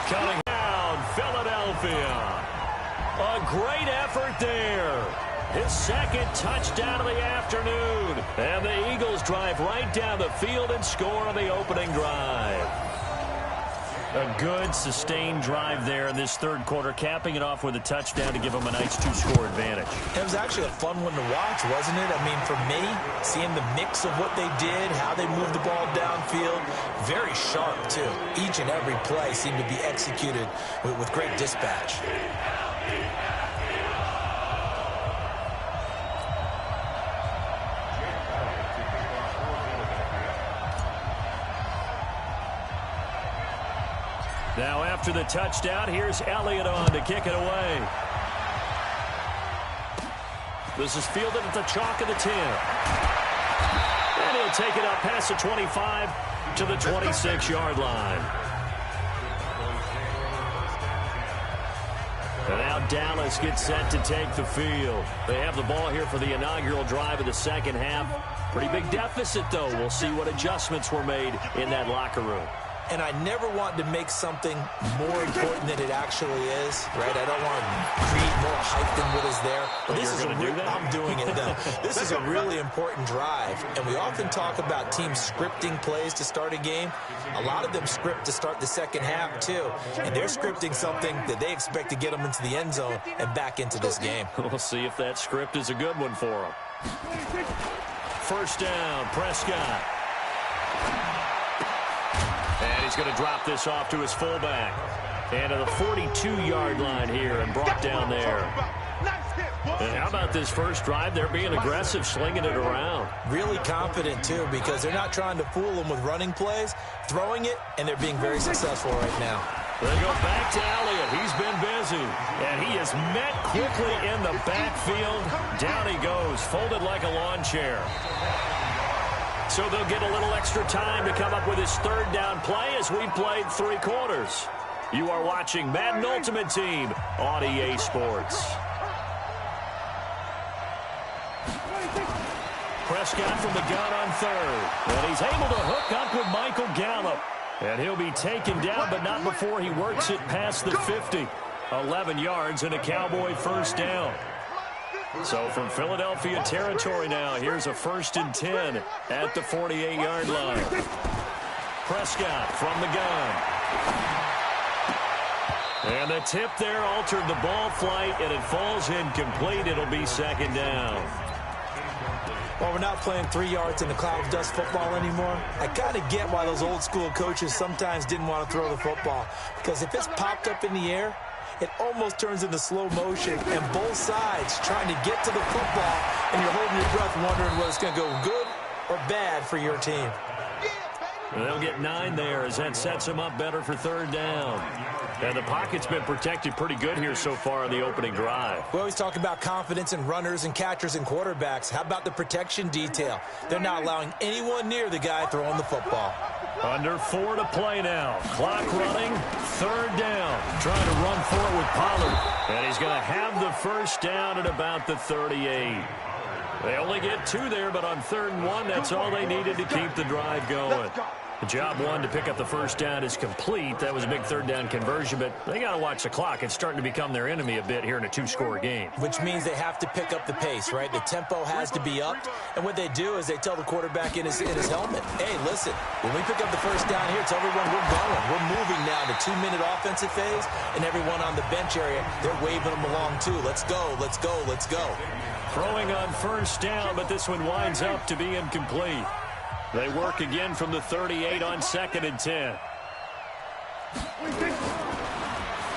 Coming down, Philadelphia. A great effort there. His 2nd touchdown of the afternoon. And the Eagles drive right down the field and score on the opening drive. A good, sustained drive there in this 3rd quarter, capping it off with a touchdown to give them a nice 2-score advantage. It was actually a fun one to watch, wasn't it? I mean, for me, seeing the mix of what they did, how they moved the ball downfield, very sharp, too. Each and every play seemed to be executed with great dispatch. Now after the touchdown, here's Elliott on to kick it away. This is fielded at the chalk of the 10. And he'll take it up past the 25 to the 26-yard line. And now Dallas gets set to take the field. They have the ball here for the inaugural drive of the second half. Pretty big deficit, though. We'll see what adjustments were made in that locker room. And I never want to make something more important than it actually is, right? I don't want to create more hype than what is there. But this is I'm doing it, though. This is a really important drive. And we often talk about teams scripting plays to start a game. A lot of them script to start the second half, too. And they're scripting something that they expect to get them into the end zone and back into this game. We'll see if that script is a good one for them. First down, Prescott. And he's going to drop this off to his fullback. And to the 42-yard line here and brought down there. And how about this first drive? They're being aggressive, slinging it around. Really confident, too, because they're not trying to fool them with running plays, throwing it, and they're being very successful right now. They go back to Elliott. He's been busy. And he is met quickly in the backfield. Down he goes, folded like a lawn chair. So they'll get a little extra time to come up with his third down play as we played 3 quarters. You are watching Madden Ultimate Team on EA Sports. Prescott from the gun on third. And he's able to hook up with Michael Gallup. And he'll be taken down, but not before he works it past the 50. 11 yards and a Cowboy first down. So from Philadelphia territory now, here's a 1st and 10 at the 48-yard line. Prescott from the gun. And the tip there altered the ball flight, and it falls incomplete. It'll be 2nd down. Well, we're not playing 3 yards in the cloud of dust football anymore. I kind of get why those old school coaches sometimes didn't want to throw the football. Because if it's popped up in the air, it almost turns into slow motion, and both sides trying to get to the football, and you're holding your breath wondering whether it's going to go good or bad for your team. They'll get 9 there as that sets them up better for 3rd down. And the pocket's been protected pretty good here so far in the opening drive. We always talk about confidence in runners and catchers and quarterbacks. How about the protection detail? They're not allowing anyone near the guy throwing the football. Under 4 to play now. Clock running. 3rd down. Trying to run for it with Pollard. And he's going to have the first down at about the 38. They only get 2 there, but on 3rd and 1, that's all they needed to keep the drive going. The job 1 to pick up the first down is complete. That was a big 3rd down conversion, but they got to watch the clock. It's starting to become their enemy a bit here in a 2-score game. Which means they have to pick up the pace, right? The tempo has to be up. And what they do is they tell the quarterback in his helmet, hey, listen, when we pick up the first down here, tell everyone we're going. We're moving now to 2-minute offensive phase, and everyone on the bench area, they're waving them along too. Let's go, let's go, let's go. Throwing on first down, but this one winds up to be incomplete. They work again from the 38 on 2nd and 10.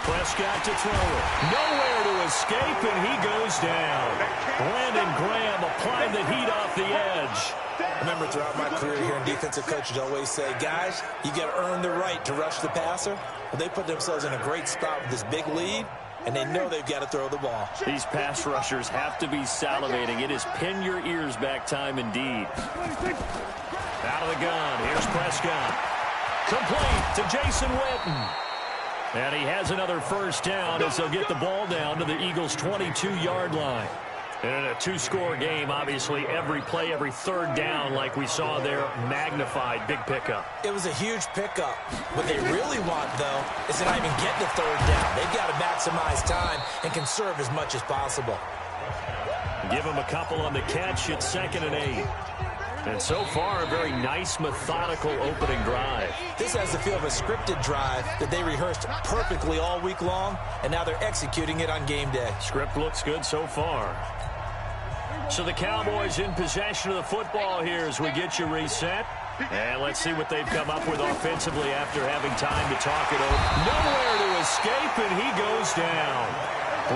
Prescott to throw it. Nowhere to escape, and he goes down. Brandon Graham applying the heat off the edge. I remember throughout my career here in defensive coaches always say, guys, you got to earn the right to rush the passer. Well, they put themselves in a great spot with this big lead, and they know they've got to throw the ball. These pass rushers have to be salivating. It is pin your ears back time indeed. Out of the gun, here's Prescott. Complete to Jason Witten. And he has another first down as they'll get the ball down to the Eagles' 22-yard line. And in a 2-score game, obviously, every play, every 3rd down, like we saw there, magnified, big pickup. It was a huge pickup. What they really want, though, is to not even get the 3rd down. They've got to maximize time and conserve as much as possible. Give them a couple on the catch at 2nd and 8. And so far, a very nice, methodical opening drive. This has the feel of a scripted drive that they rehearsed perfectly all week long, and now they're executing it on game day. Script looks good so far. So the Cowboys in possession of the football here as we get you reset. And let's see what they've come up with offensively after having time to talk it over. Nowhere to escape, and he goes down.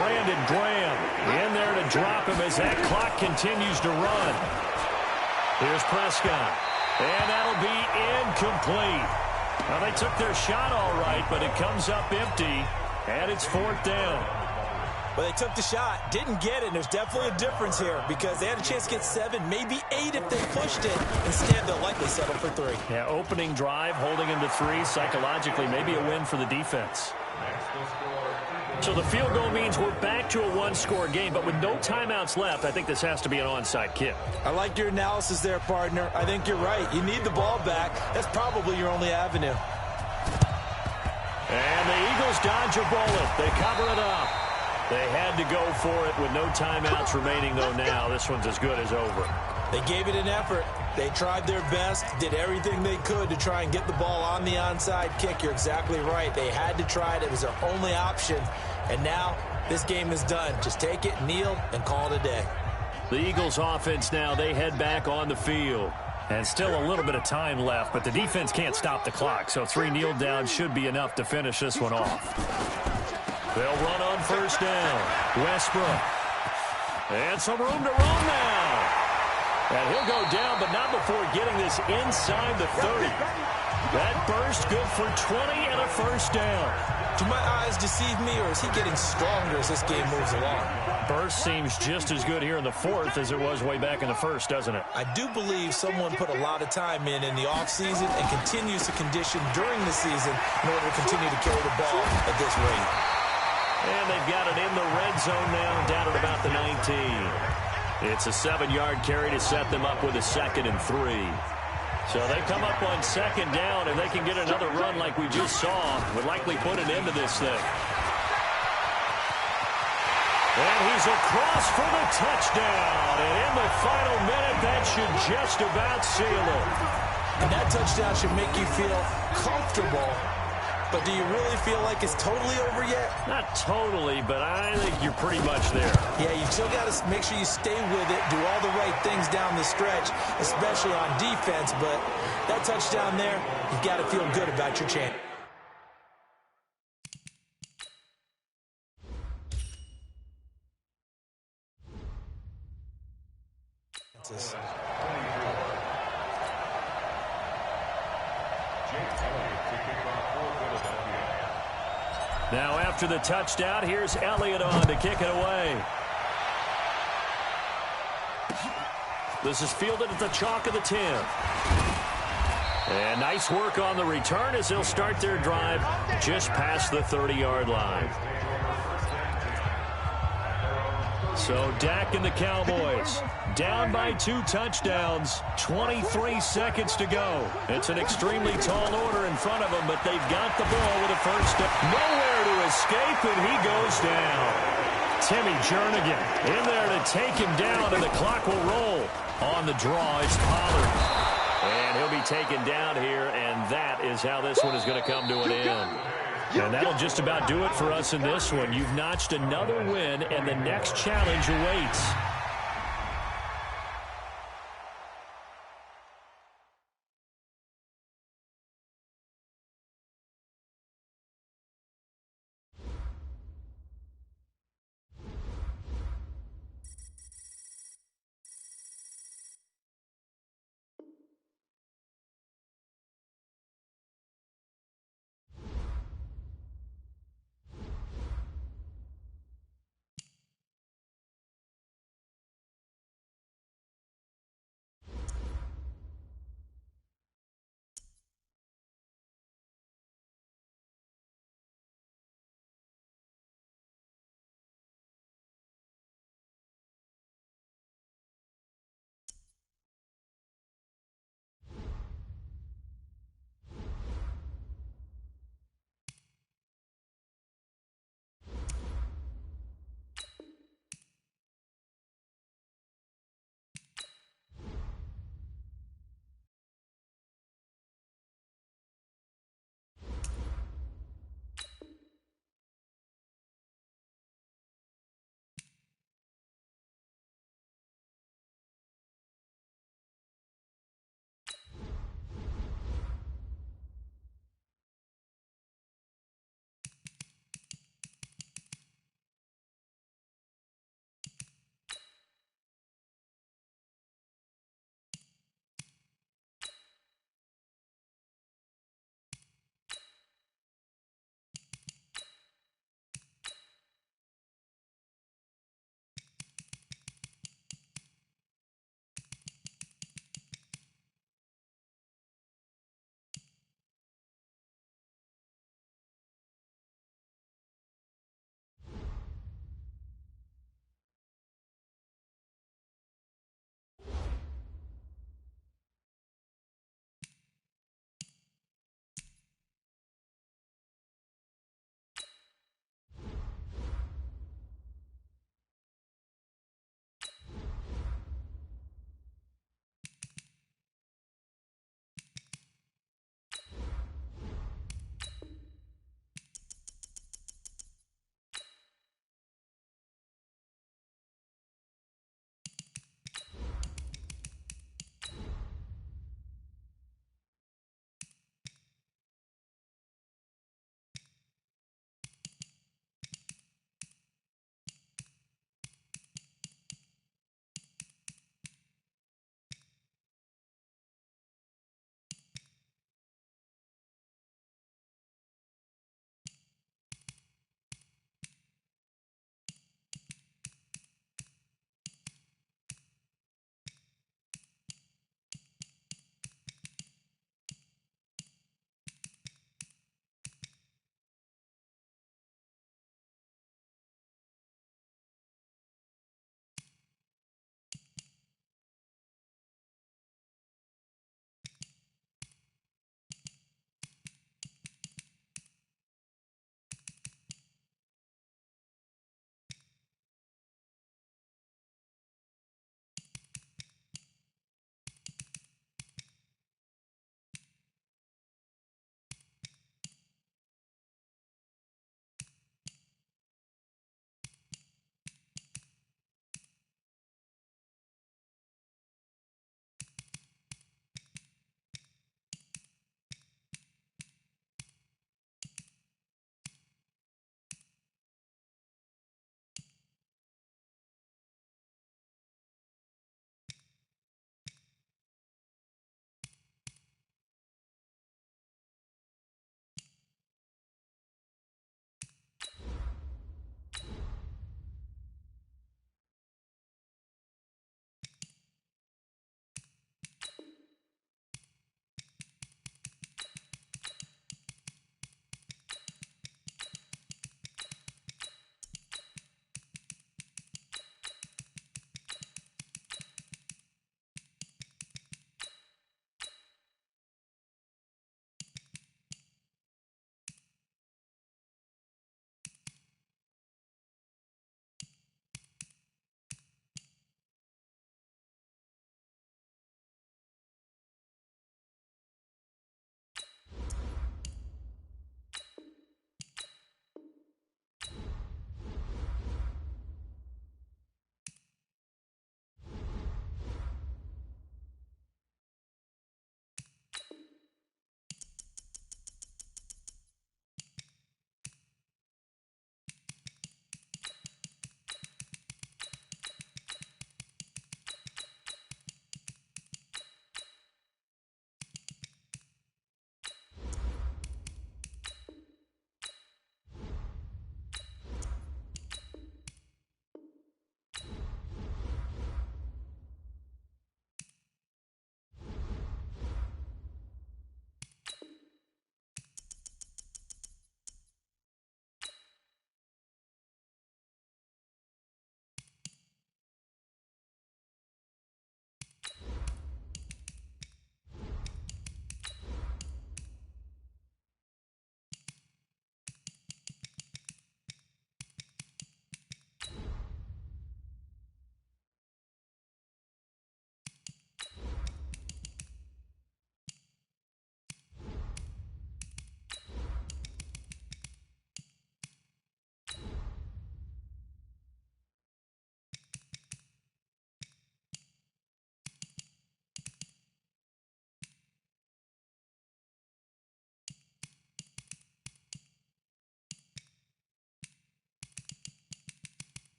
Brandon Graham in there to drop him as that clock continues to run. Here's Prescott, and that'll be incomplete. Well, they took their shot all right, but it comes up empty, and it's 4th down. Well, they took the shot, didn't get it, and there's definitely a difference here because they had a chance to get 7, maybe 8 if they pushed it. Instead, they'll likely settle for 3. Yeah, opening drive, holding him to 3, psychologically, maybe a win for the defense. So the field goal means we're back to a 1-score game, but with no timeouts left, I think this has to be an onside kick. I like your analysis there, partner. I think you're right. You need the ball back. That's probably your only avenue. And the Eagles dodge a bullet. They cover it up. They had to go for it with no timeouts remaining, though now. This one's as good as over. They gave it an effort. They tried their best, did everything they could to try and get the ball on the onside kick. You're exactly right. They had to try it. It was their only option. And now this game is done. Just take it, kneel, and call it a day. The Eagles offense now, they head back on the field. And still a little bit of time left, but the defense can't stop the clock. So 3 kneel downs should be enough to finish this one off. They'll run on 1st down. Westbrook. And some room to run now. And he'll go down, but not before getting this inside the 30. That burst good for 20 and a 1st down. Do my eyes deceive me, or is he getting stronger as this game moves along? Burst seems just as good here in the 4th as it was way back in the 1st, doesn't it? I do believe someone put a lot of time in the offseason and continues to condition during the season in order to continue to carry the ball at this rate. And they've got it in the red zone now, down at about the 19. It's a 7-yard carry to set them up with a 2nd and 3. So they come up on 2nd down, and they can get another run like we just saw. Would likely put an end to this thing. And he's across for the touchdown. And in the final minute, that should just about seal it. And that touchdown should make you feel comfortable. But do you really feel like it's totally over yet? Not totally, but I think you're pretty much there. Yeah, you still got to make sure you stay with it, do all the right things down the stretch, especially on defense. But that touchdown there, you've got to feel good about your chance. Now after the touchdown, here's Elliott on to kick it away. This is fielded at the chalk of the 10. And nice work on the return as they'll start their drive just past the 30-yard line. So Dak and the Cowboys down by 2 touchdowns, 23 seconds to go. It's an extremely tall order in front of them, but they've got the ball with a 1st down. Nowhere to escape, and he goes down. Timmy Jernigan in there to take him down, and the clock will roll. On the draw, it's Pollard. And he'll be taken down here, and that is how this one is going to come to an end. And that'll just about do it for us in this one. You've notched another win, and the next challenge awaits.